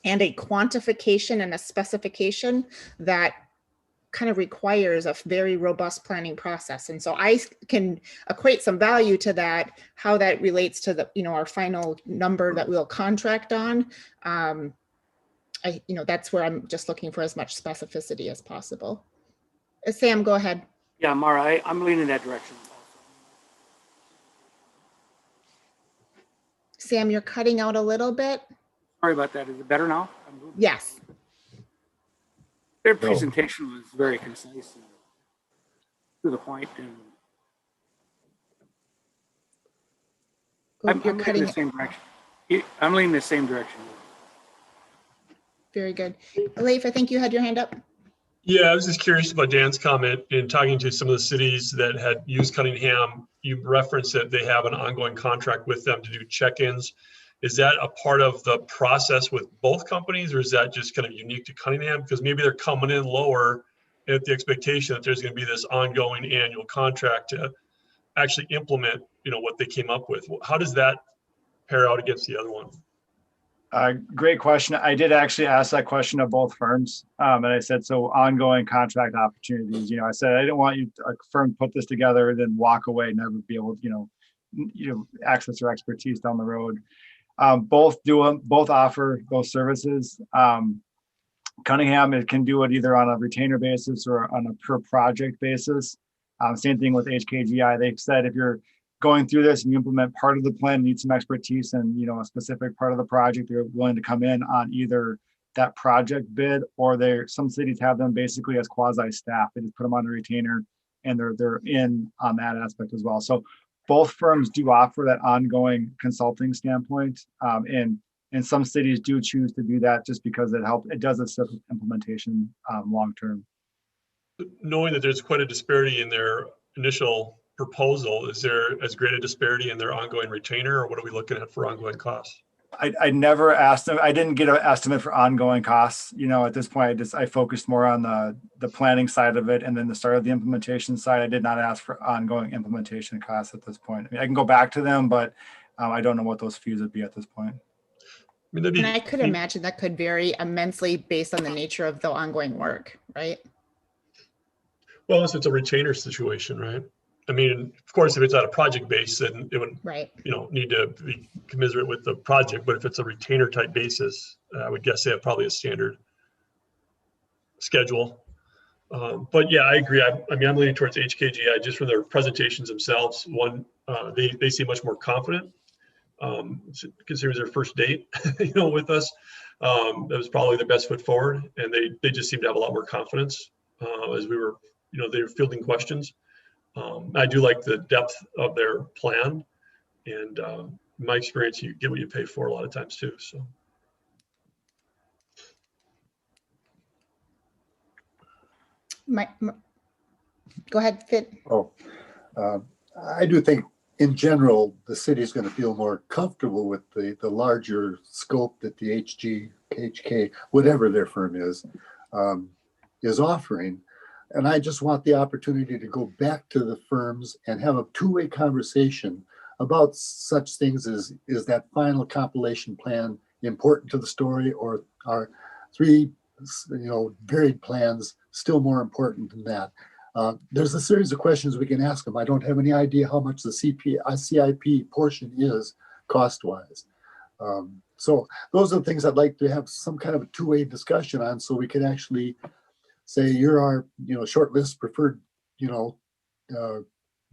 a quantification and a specification that kind of requires a very robust planning process. And so I can equate some value to that, how that relates to the, you know, our final number that we'll contract on. You know, that's where I'm just looking for as much specificity as possible. Sam, go ahead. Yeah, Mara, I'm leaning that direction. Sam, you're cutting out a little bit. Sorry about that. Is it better now? Yes. Their presentation was very concise and to the point. And I'm leaning the same direction. I'm leaning the same direction. Very good. Leif, I think you had your hand up. Yeah, I was just curious about Dan's comment in talking to some of the cities that had used Cunningham. You referenced that they have an ongoing contract with them to do check-ins. Is that a part of the process with both companies, or is that just kind of unique to Cunningham? Because maybe they're coming in lower at the expectation that there's going to be this ongoing annual contract to actually implement, you know, what they came up with. How does that pair out against the other one? Great question. I did actually ask that question of both firms. And I said, so ongoing contract opportunities, you know, I said, I didn't want a firm to put this together and then walk away and never be able to, you know, access their expertise down the road. Both offer those services. Cunningham, it can do it either on a retainer basis or on a per project basis. Same thing with HKGI. They've said if you're going through this and you implement part of the plan, need some expertise and, you know, a specific part of the project, they're willing to come in on either that project bid, or some cities have them basically as quasi staff. They just put them on a retainer and they're in on that aspect as well. So both firms do offer that ongoing consulting standpoint. And some cities do choose to do that just because it does assist with implementation long-term. Knowing that there's quite a disparity in their initial proposal, is there as great a disparity in their ongoing retainer, or what are we looking at for ongoing costs? I never asked them. I didn't get an estimate for ongoing costs. You know, at this point, I focused more on the planning side of it, and then the start of the implementation side. I did not ask for ongoing implementation costs at this point. I mean, I can go back to them, but I don't know what those fees would be at this point. And I could imagine that could vary immensely based on the nature of the ongoing work, right? Well, unless it's a retainer situation, right? I mean, of course, if it's at a project base, then it would, you know, need to be commensurate with the project. But if it's a retainer type basis, I would guess they have probably a standard schedule. But yeah, I agree. I mean, I'm leaning towards HKGI just from their presentations themselves. One, they seem much more confident. considering their first date, with us. That was probably their best foot forward, and they just seemed to have a lot more confidence as we were, they were fielding questions. I do like the depth of their plan, and in my experience, you get what you pay for a lot of times too. So. Go ahead, Fit. I do think in general, the city is going to feel more comfortable with the larger scope that the HK, whatever their firm is offering. And I just want the opportunity to go back to the firms and have a two-way conversation about such things as, is that final compilation plan important to the story, or are three, varied plans still more important than that? There's a series of questions we can ask them. I don't have any idea how much the CIP portion is cost-wise. So those are the things I'd like to have some kind of a two-way discussion on, so we can actually say, you're our, shortlist preferred,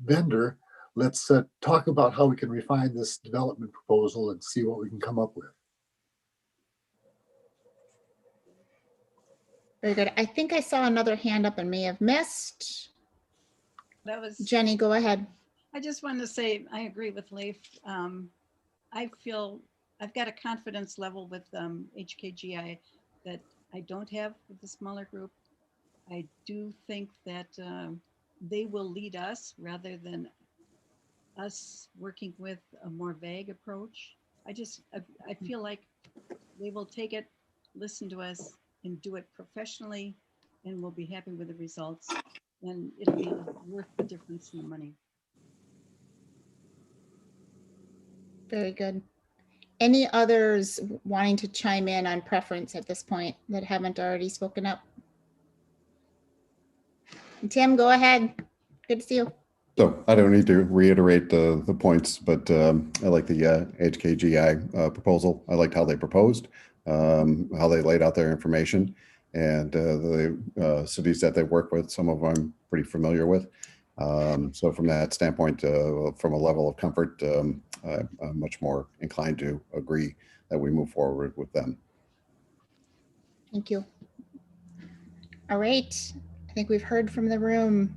vendor. Let's talk about how we can refine this development proposal and see what we can come up with. Very good. I think I saw another hand up and may have missed. That was Jenny, go ahead. I just wanted to say, I agree with Leif. I feel I've got a confidence level with HKGI that I don't have with the smaller group. I do think that they will lead us rather than us working with a more vague approach. I feel like they will take it, listen to us, and do it professionally, and we'll be happy with the results, and it'll be worth the difference in the money. Very good. Any others wanting to chime in on preference at this point that haven't already spoken up? Tim, go ahead. Good to see you. So I don't need to reiterate the points, but I like the HKGI proposal. I liked how they proposed, how they laid out their information, and the cities that they work with, some of them I'm pretty familiar with. So from that standpoint, from a level of comfort, I'm much more inclined to agree that we move forward with them. Thank you. All right. I think we've heard from the room.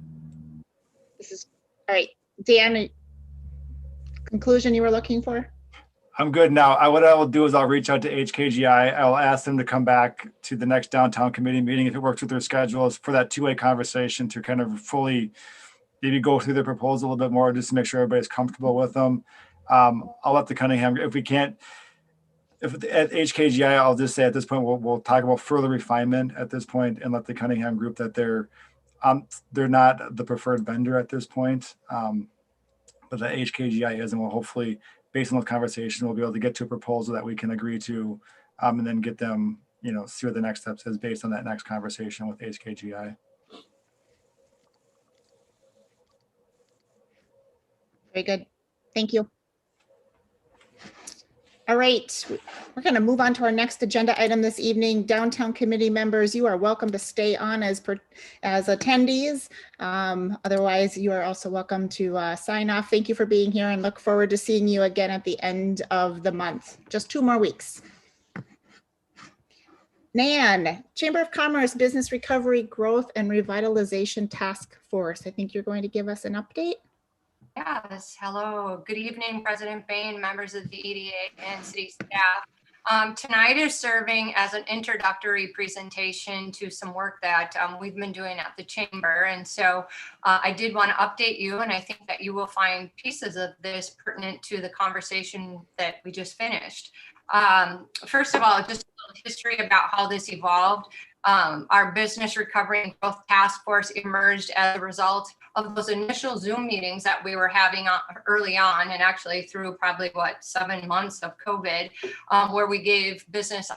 This is all right. Dan, conclusion you were looking for? I'm good now. What I will do is I'll reach out to HKGI. I'll ask them to come back to the next downtown committee meeting if it works with their schedules for that two-way conversation to kind of fully maybe go through the proposal a little bit more just to make sure everybody's comfortable with them. I'll let the Cunningham, if at HKGI, I'll just say at this point, we'll talk about further refinement at this point and let the Cunningham group that they're not the preferred vendor at this point, but the HKGI is, and we'll hopefully, based on the conversation, we'll be able to get to a proposal that we can agree to, and then get them, see what the next steps is based on that next conversation with HKGI. Very good. Thank you. All right, we're going to move on to our next agenda item this evening. Downtown committee members, you are welcome to stay on as attendees. Otherwise, you are also welcome to sign off. Thank you for being here and look forward to seeing you again at the end of the month. Just 2 more weeks. Nan, Chamber of Commerce Business Recovery Growth and Revitalization Task Force. I think you're going to give us an update. Yes, hello. Good evening, President Bain, members of the EDA and city staff. Tonight is serving as an introductory presentation to some work that we've been doing at the Chamber. And so I did want to update you, and I think that you will find pieces of this pertinent to the conversation that we just finished. First of all, just a little history about how this evolved. Our Business Recovery and Growth Task Force emerged as a result of those initial Zoom meetings that we were having early on, and actually through probably 7 months of COVID, where we gave business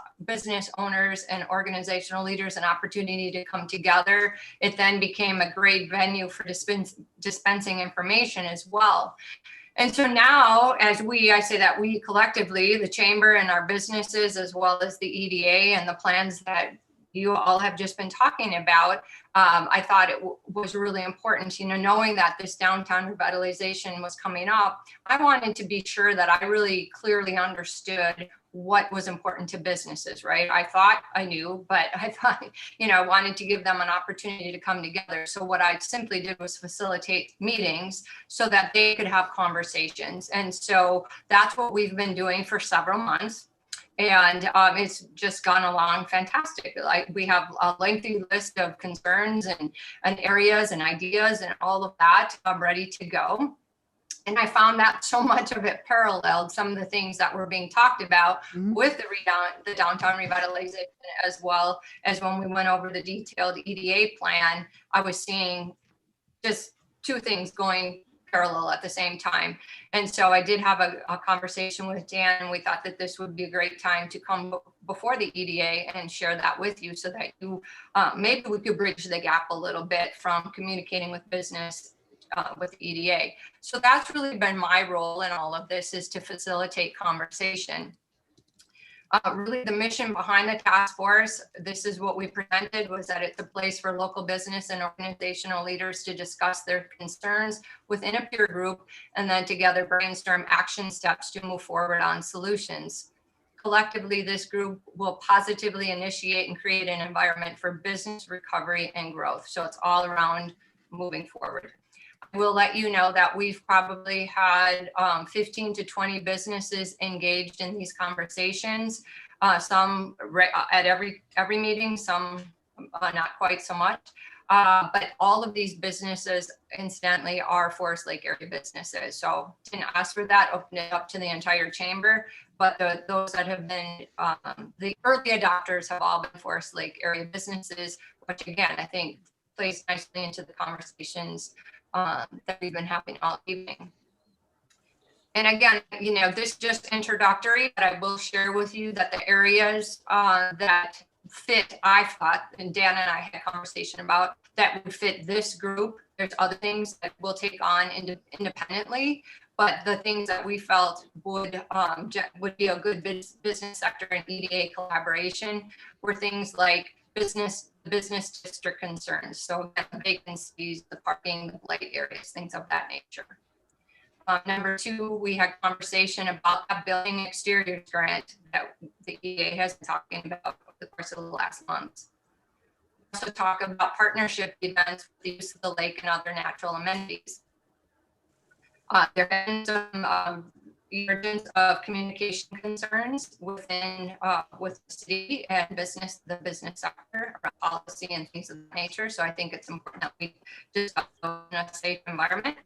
owners and organizational leaders an opportunity to come together. It then became a great venue for dispensing information as well. And so now, as I say that we collectively, the Chamber and our businesses, as well as the EDA and the plans that you all have just been talking about, I thought it was really important, knowing that this downtown revitalization was coming up. I wanted to be sure that I really clearly understood what was important to businesses, right? I thought I knew, but I thought, I wanted to give them an opportunity to come together. So what I simply did was facilitate meetings so that they could have conversations. And so that's what we've been doing for several months. And it's just gone along fantastic. Like, we have a lengthy list of concerns and areas and ideas and all of that ready to go. And I found that so much of it paralleled some of the things that were being talked about with the downtown revitalization, as well as when we went over the detailed EDA plan. I was seeing just two things going parallel at the same time. And so I did have a conversation with Dan, and we thought that this would be a great time to come before the EDA and share that with you, so that you maybe we could bridge the gap a little bit from communicating with business with EDA. So that's really been my role in all of this, is to facilitate conversation. Really, the mission behind the task force, this is what we presented, was that it's a place for local business and organizational leaders to discuss their concerns within a peer group, and then together brainstorm action steps to move forward on solutions. Collectively, this group will positively initiate and create an environment for business recovery and growth. So it's all around moving forward. We'll let you know that we've probably had 15 to 20 businesses engaged in these conversations. Some at every meeting, some not quite so much. But all of these businesses, incidentally, are Forest Lake area businesses. So didn't ask for that, open it up to the entire chamber. But those that have been, the early adopters have all been Forest Lake area businesses, which again, I think plays nicely into the conversations that we've been having all evening. And again, this is just introductory, but I will share with you that the areas that fit, I thought, and Dan and I had a conversation about, that would fit this group. There's other things that we'll take on independently, but the things that we felt would be a good business sector and EDA collaboration were things like business district concerns. So the vacancies, the parking, the blight areas, things of that nature. Number two, we had conversation about a building exteriors grant that the EDA has been talking about over the course of the last months. Also talk about partnership events with the use of the lake and other natural amenities. There have been some emergence of communication concerns within with the city and the business sector around policy and things of that nature. So I think it's important that we discuss those in a safe environment.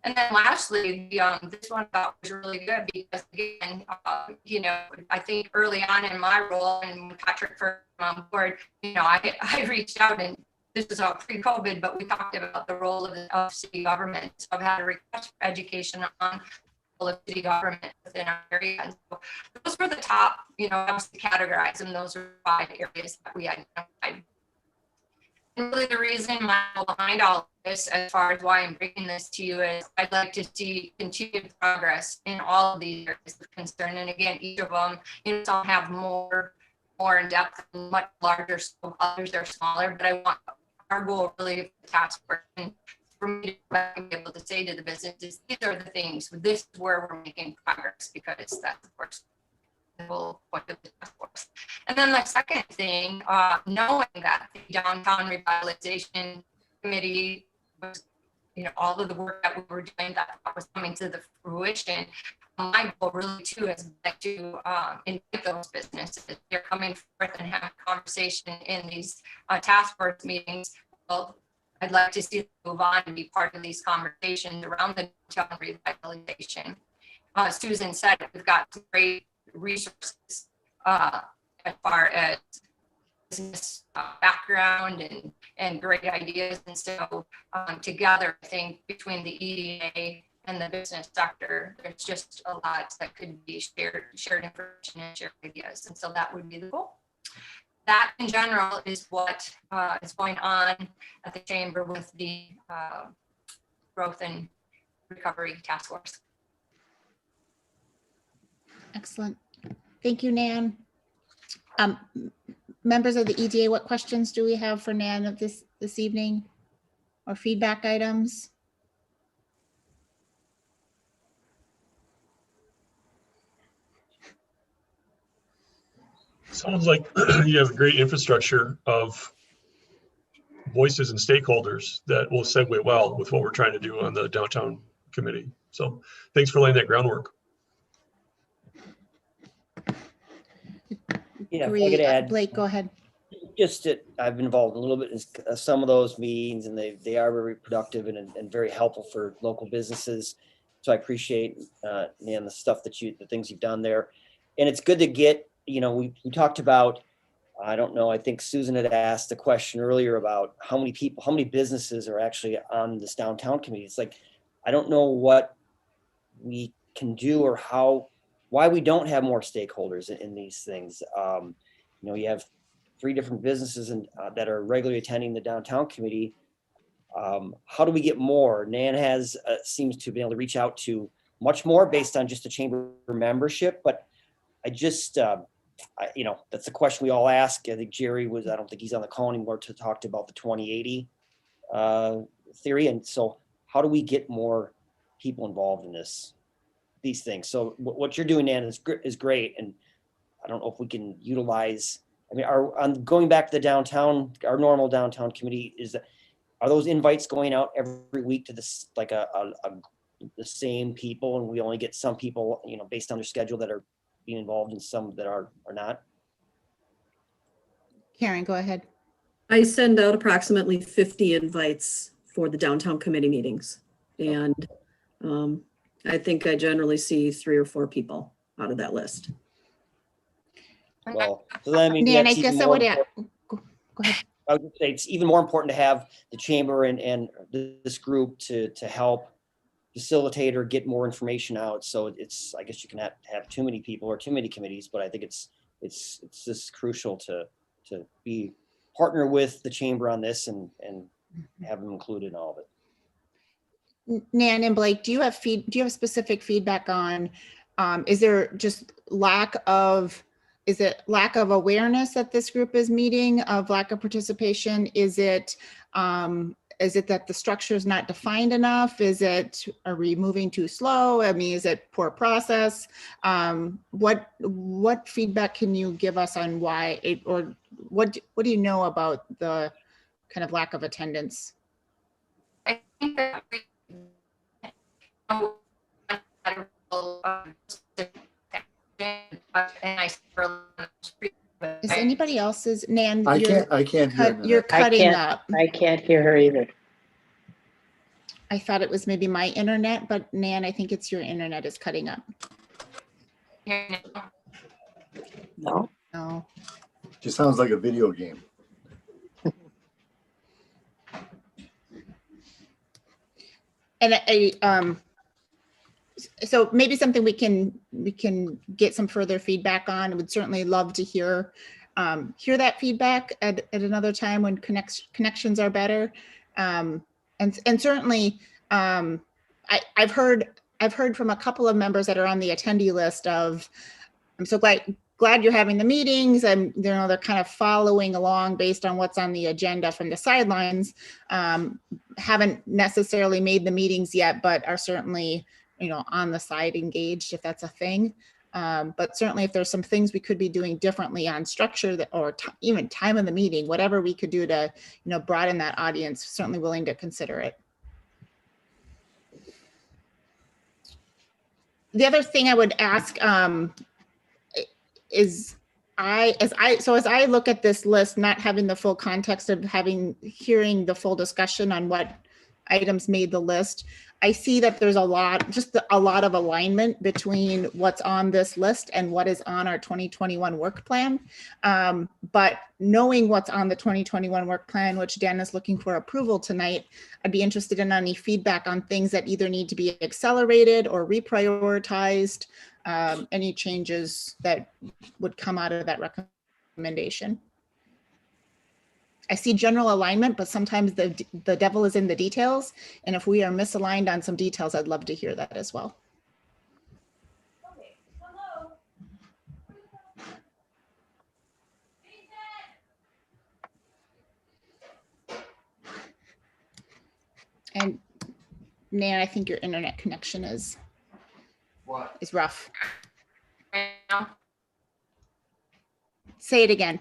And then lastly, this one I thought was really good because, again, I think early on in my role, and when Patrick first came on board, I reached out, and this is all pre-COVID, but we talked about the role of city government. So I've had a request for education on the role of city government within our area. And so those were the top, I was to categorize them. Those were 5 areas that we identified. And really the reason behind all of this, as far as why I'm bringing this to you, is I'd like to see continued progress in all of these areas of concern. And again, each of them, some have more in depth, much larger scope, others are smaller, but I want our goal really for the task force and for me to be able to say to the businesses, these are the things, this is where we're making progress, because that's, of course, the whole point of the task force. And then the second thing, knowing that the downtown revitalization committee was, all of the work that we were doing that was coming to the fruition. My goal really too is to invite those businesses. They're coming forth and having a conversation in these task force meetings. Well, I'd like to see them move on and be part of these conversations around the downtown revitalization. Susan said we've got some great resources as far as business background and great ideas. And so together, I think between the EDA and the business sector, there's just a lot that could be shared information and shared ideas. And so that would be the goal. That in general is what is going on at the chamber with the Growth and Recovery Task Force. Excellent. Thank you, Nan. Members of the EDA, what questions do we have for Nan of this evening? Or feedback items? Sounds like you have a great infrastructure of voices and stakeholders that will segue well with what we're trying to do on the downtown committee. So thanks for laying that groundwork. Yeah, if I could add, Blake, go ahead. just that I've been involved a little bit in some of those meetings, and they are very productive and very helpful for local businesses. So I appreciate Nan, the things you've done there, and it's good to get. We talked about. I don't know. I think Susan had asked the question earlier about how many businesses are actually on this downtown committee. It's like I don't know what we can do or why we don't have more stakeholders in these things. You have 3 different businesses that are regularly attending the downtown committee. How do we get more? Nan seems to be able to reach out to much more based on just a chamber membership, but I just, that's a question we all ask. I think Jerry I don't think he's on the call anymore to talk about the 2080 theory. And so how do we get more people involved in these things? So what you're doing, Nan, is great. And I don't know if we can utilize, going back to the downtown, our normal downtown committee are those invites going out every week to this, like the same people, and we only get some people, based on their schedule that are being involved and some that are not? Karen, go ahead. I send out approximately 50 invites for the downtown committee meetings. And I think I generally see 3 or 4 people out of that list. Well, so that means Nan, I guess I would add, go ahead. I would say it's even more important to have the chamber and this group to help facilitate or get more information out. So I guess you cannot have too many people or too many committees, but I think it's just crucial to partner with the chamber on this and have them included in all of it. Nan and Blake, do you have specific feedback on, is there just lack of awareness that this group is meeting, of lack of participation? Is it that the structure is not defined enough? Are we moving too slow? Is it poor process? What feedback can you give us on why or what do you know about the kind of lack of attendance? I think that Is anybody else's? Nan, I can't hear you're cutting up. I can't hear her either. I thought it was maybe my internet, but Nan, I think it's your internet is cutting up. No. No. Just sounds like a video game. And so maybe something we can get some further feedback on. I would certainly love to hear that feedback at another time when connections are better. And certainly I've heard from a couple of members that are on the attendee list of, I'm so glad you're having the meetings, and they're kind of following along based on what's on the agenda from the sidelines. Haven't necessarily made the meetings yet, but are certainly on the side engaged, if that's a thing. But certainly if there's some things we could be doing differently on structure or even time of the meeting, whatever we could do to broaden that audience, certainly willing to consider it. The other thing I would ask is as I look at this list, not having the full context of hearing the full discussion on what items made the list, I see that there's a lot of alignment between what's on this list and what is on our 2021 work plan. But knowing what's on the 2021 work plan, which Dan is looking for approval tonight, I'd be interested in any feedback on things that either need to be accelerated or reprioritized, any changes that would come out of that recommendation. I see general alignment, but sometimes the devil is in the details. And if we are misaligned on some details, I'd love to hear that as well. Nan, I think your internet connection is rough. Say it again.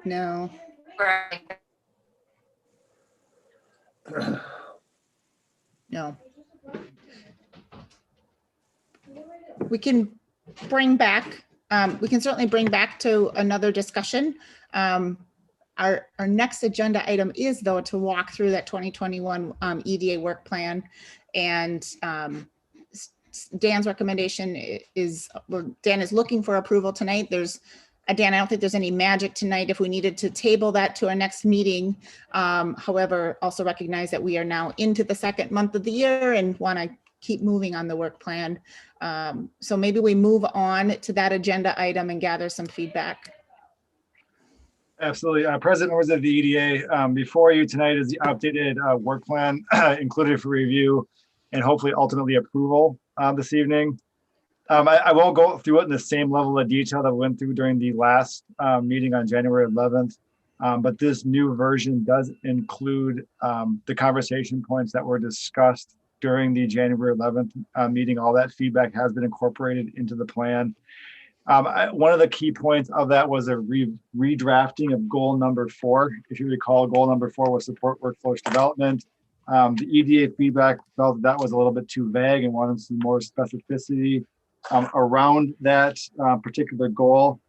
No. No. We can bring back, we can certainly bring back to another discussion. Our next agenda item is though to walk through that 2021 EDA work plan, and Dan's recommendation is, Dan is looking for approval tonight. Dan, I don't think there's any magic tonight if we needed to table that to our next meeting. However, also recognize that we are now into the second month of the year and want to keep moving on the work plan. So maybe we move on to that agenda item and gather some feedback. Absolutely. President, members of the EDA, before you tonight is the updated work plan included for review and hopefully ultimately approval this evening. I won't go through it in the same level of detail that we went through during the last meeting on January 11th, but this new version does include the conversation points that were discussed during the January 11th meeting. All that feedback has been incorporated into the plan. One of the key points of that was a redrafting of goal number 4. If you recall, goal number 4 was support workforce development. The EDA feedback felt that was a little bit too vague and wanted some more specificity around that particular goal.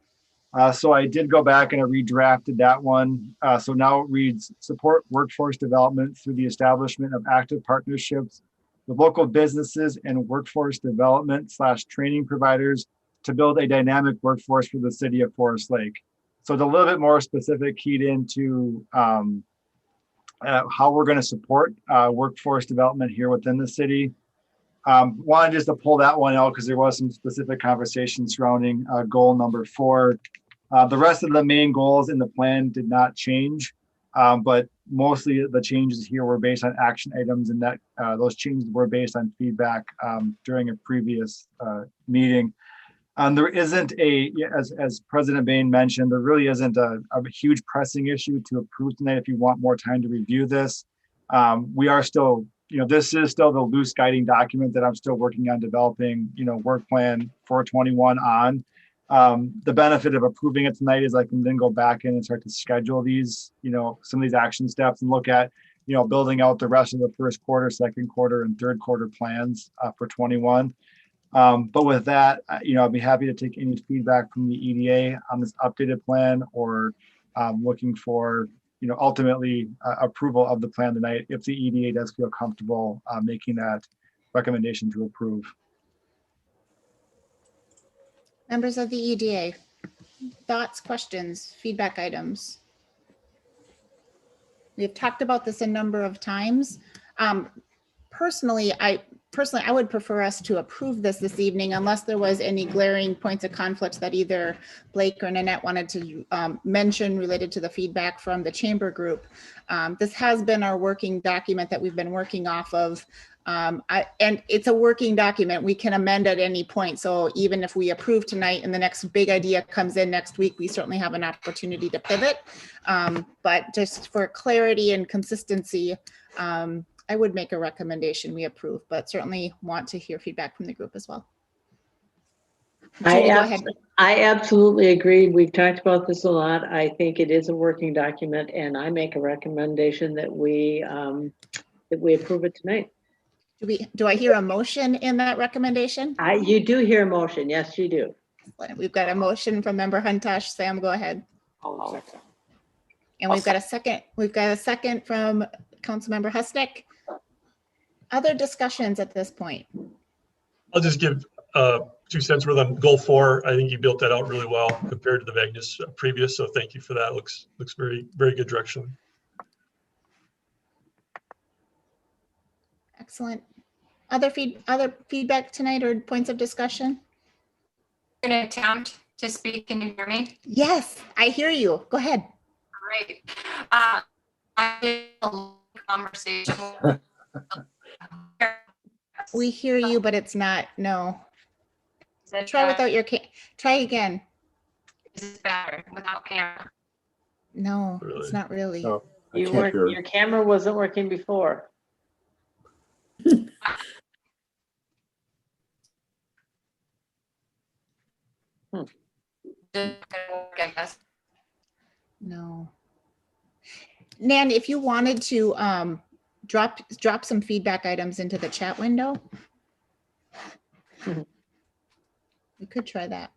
So I did go back and I redrafted that one. So now it reads, support workforce development through the establishment of active partnerships with local businesses and workforce development / training providers to build a dynamic workforce for the city of Forest Lake. So it's a little bit more specific, keyed into how we're going to support workforce development here within the city. Wanted just to pull that one out because there was some specific conversation surrounding goal number 4. The rest of the main goals in the plan did not change, but mostly the changes here were based on action items, and that those changes were based on feedback during a previous meeting. There isn't as President Bain mentioned, there really isn't a huge pressing issue to approve tonight if you want more time to review this. We are still, this is still the loose guiding document that I'm still working on developing, work plan 421 on. The benefit of approving it tonight is I can then go back in and start to schedule these, some of these action steps and look at, building out the rest of the first quarter, second quarter, and third quarter plans for 21. But with that, I'd be happy to take any feedback from the EDA on this updated plan, or looking for, ultimately approval of the plan tonight if the EDA does feel comfortable making that recommendation to approve. Members of the EDA, thoughts, questions, feedback items? We've talked about this a number of times. Personally, I would prefer us to approve this evening unless there was any glaring points of conflict that either Blake or Nanette wanted to mention related to the feedback from the chamber group. This has been our working document that we've been working off of. And it's a working document. We can amend at any point. So even if we approve tonight and the next big idea comes in next week, we certainly have an opportunity to pivot. But just for clarity and consistency, I would make a recommendation we approve, but certainly want to hear feedback from the group as well. Julie, go ahead. I absolutely agree. We've talked about this a lot. I think it is a working document, and I make a recommendation that we approve it tonight. Do I hear a motion in that recommendation? You do hear a motion. Yes, you do. We've got a motion from Member Huntosh. Sam, go ahead. And we've got a second. We've got a second from Councilmember Husnick. Other discussions at this point? I'll just give 2 cents worth on goal 4. I think you built that out really well compared to the vagueness previous. So thank you for that. Looks very, very good direction. Excellent. Other feedback tonight or points of discussion? I'm going to attempt to speak. Can you hear me? Yes, I hear you. Go ahead. Great. I had a conversation. We hear you, but it's not. No. Try without your try again. Is this better without camera? No, it's not really. No, I You can't weren't, hear. your camera wasn't working before. I guess. No. Nan, if you wanted to drop some feedback items into the chat window, we could try that.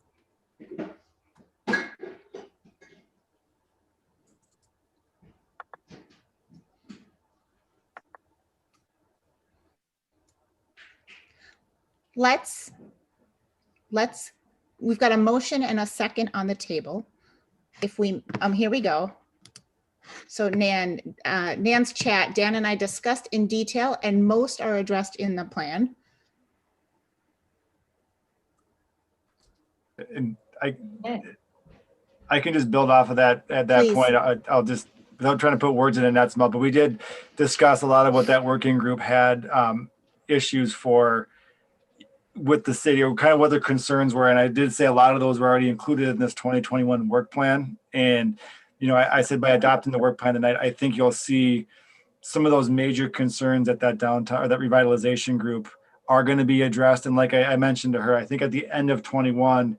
We've got a motion and a second on the table. If we, here we go. So Nan's chat, Dan and I discussed in detail, and most are addressed in the plan. And I can just build off of that at that Please. point. I'll just, without trying to put words in Annette's mouth, but we did discuss a lot of what that working group had issues for with the city, or kind of what their concerns were. And I did say a lot of those were already included in this 2021 work plan. And, you know, I said by adopting the work plan tonight, I think you'll see some of those major concerns that downtown or that revitalization group are going to be addressed. And like I mentioned to her, I think at the end of 21,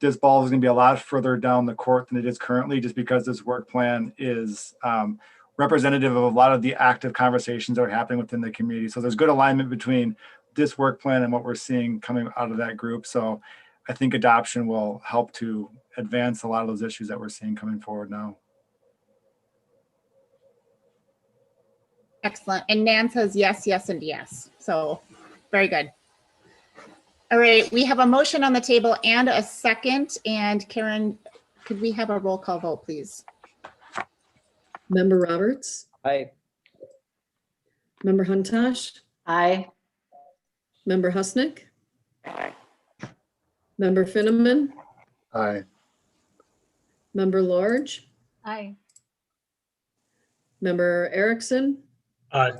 this ball is going to be a lot further down the court than it is currently, just because this work plan is representative of a lot of the active conversations that are happening within the community. So there's good alignment between this work plan and what we're seeing coming out of that group. So I think adoption will help to advance a lot of those issues that we're seeing coming forward now. Excellent. And Nan says yes, yes, and yes. So very good. All right, we have a motion on the table and a second. And Karen, could we have a roll call vote, please? Member Roberts, Aye. Member Huntosh, Aye. Member Husnick, Member Finneman, Aye. Member Lorge, Aye. Member Erickson, Aye.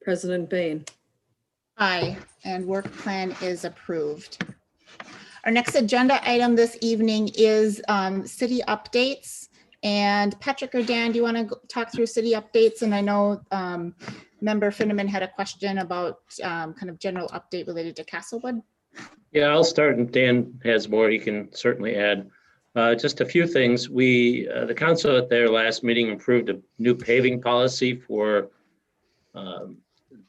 President Bain. Aye, and work plan is approved. Our next agenda item this evening is city updates. And Patrick or Dan, do you want to talk through city updates? And I know Member Finneman had a question about kind of general update related to Castlewood. Yeah, I'll start, and Dan has more he can certainly add. Just a few things. The council at their last meeting approved a new paving policy for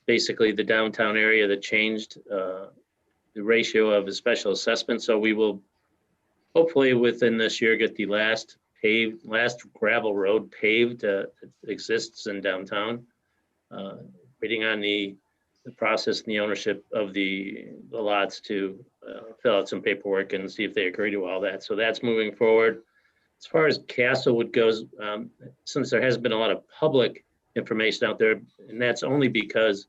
basically the downtown area that changed the ratio of a special assessment. So we will hopefully within this year get the last gravel road paved that exists in downtown. Waiting on the process and the ownership of the lots to fill out some paperwork and see if they agree to all that. So that's moving forward. As far as Castlewood goes, since there hasn't been a lot of public information out there, and that's only because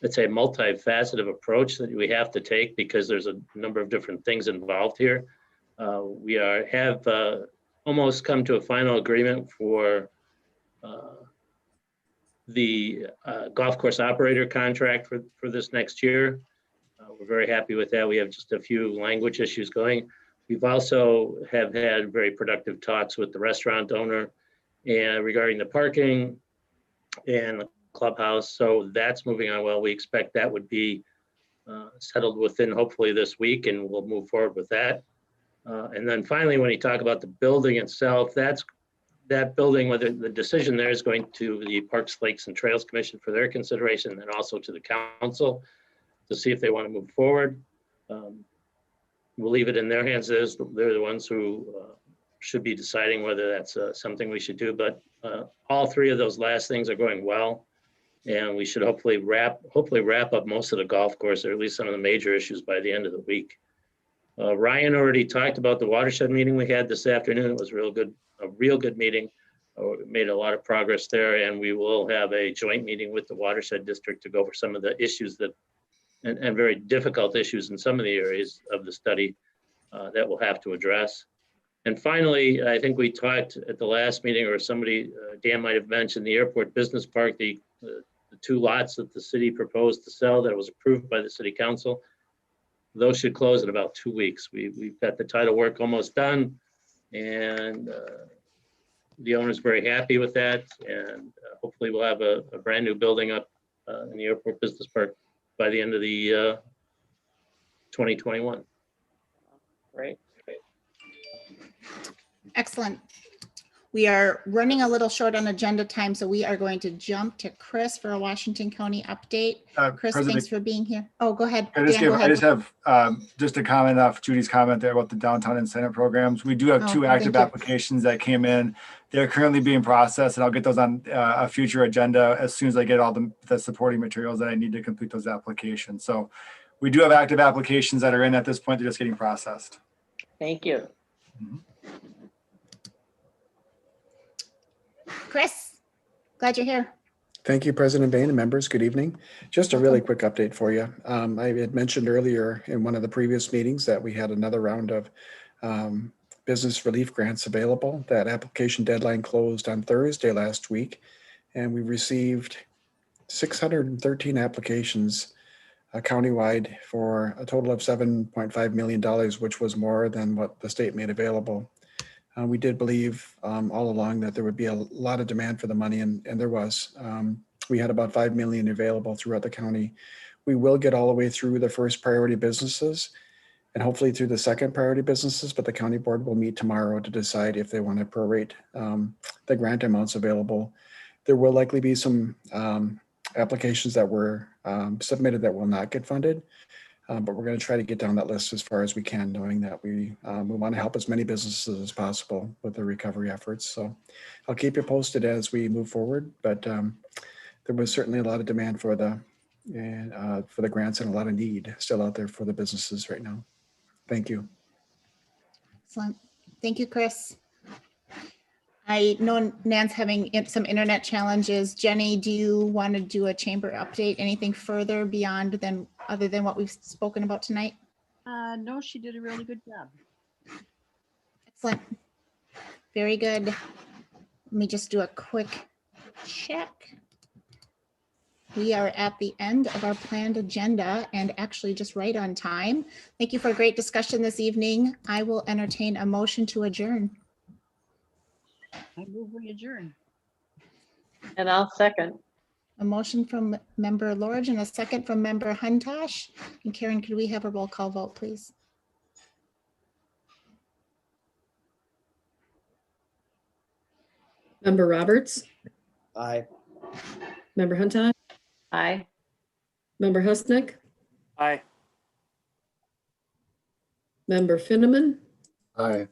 it's a multifaceted approach that we have to take because there's a number of different things involved here. We have almost come to a final agreement for the golf course operator contract for this next year. We're very happy with that. We have just a few language issues going. We've also have had very productive talks with the restaurant owner and regarding the parking and the clubhouse. So that's moving on well. We expect that would be settled within hopefully this week, and we'll move forward with that. And then finally, when you talk about the building itself, that building, whether the decision there is going to the Parks, Lakes, and Trails Commission for their consideration, and also to the council to see if they want to move forward. We'll leave it in their hands. They're the ones who should be deciding whether that's something we should do. But all three of those last things are going well, and we should hopefully wrap up most of the golf course, or at least some of the major issues, by the end of the week. Ryan already talked about the watershed meeting we had this afternoon. It was a real good meeting. Made a lot of progress there, and we will have a joint meeting with the watershed district to go over some of the issues and very difficult issues in some of the areas of the study that we'll have to address. And finally, I think we talked at the last meeting, or somebody, Dan might have mentioned, the airport business park, the two lots that the city proposed to sell that was approved by the city council. Those should close in about 2 weeks. We've got the title work almost done, and The owner's very happy with that, and hopefully we'll have a brand new building up in the airport business park by the end of the 2021. Right. Excellent. We are running a little short on agenda time, so we are going to jump to Chris for a Washington County update. Chris, President, thanks for being here. Oh, go ahead. I just, Dan, go I ahead. just have just a comment off Judy's comment there about the downtown incentive programs. We do have Oh, two thank active you. applications that came in. They're currently being processed, and I'll get those on a future agenda as soon as I get all the supporting materials that I need to complete those applications. So we do have active applications that are in at this point. They're just getting processed. Thank you. Chris, glad you're here. Thank you, President Bain and members. Good evening. Just a really quick update for you. I had mentioned earlier in one of the previous meetings that we had another round of business relief grants available. That application deadline closed on Thursday last week, and we received 613 applications countywide for a total of $7.5 million, which was more than what the state made available. We did believe all along that there would be a lot of demand for the money, and there was. We had about $5 million available throughout the county. We will get all the way through the first priority businesses and hopefully through the second priority businesses, but the county board will meet tomorrow to decide if they want to prorate the grant amounts available. There will likely be some applications that were submitted that will not get funded. But we're going to try to get down that list as far as we can, knowing that we want to help as many businesses as possible with the recovery efforts. So I'll keep you posted as we move forward. But there was certainly a lot of demand for the grants and a lot of need still out there for the businesses right now. Thank you. Excellent. Thank you, Chris. I know Nan's having some internet challenges. Jenny, do you want to do a chamber update? Anything further beyond other than what we've spoken about tonight? No, she did a really good job. Excellent. Very good. Let me just do a quick check. We are at the end of our planned agenda and actually just right on time. Thank you for a great discussion this evening. I will entertain a motion to adjourn. I move we adjourn. And I'll second. A motion from member Lorge and a second from member Huntosh. And Karen, could we have a roll call vote, please? Member Roberts, Aye. Member Huntosh, Aye. Member Husnick, Aye. Member Finneman, Aye.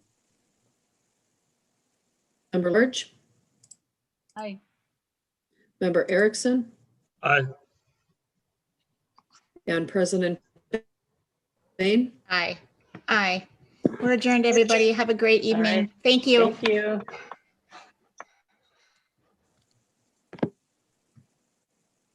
Member Lorch, Aye. Member Erickson, Aye. and President Bain. Aye. Aye. We're adjourned, everybody. Have a great evening. right. Thank you. Thank you.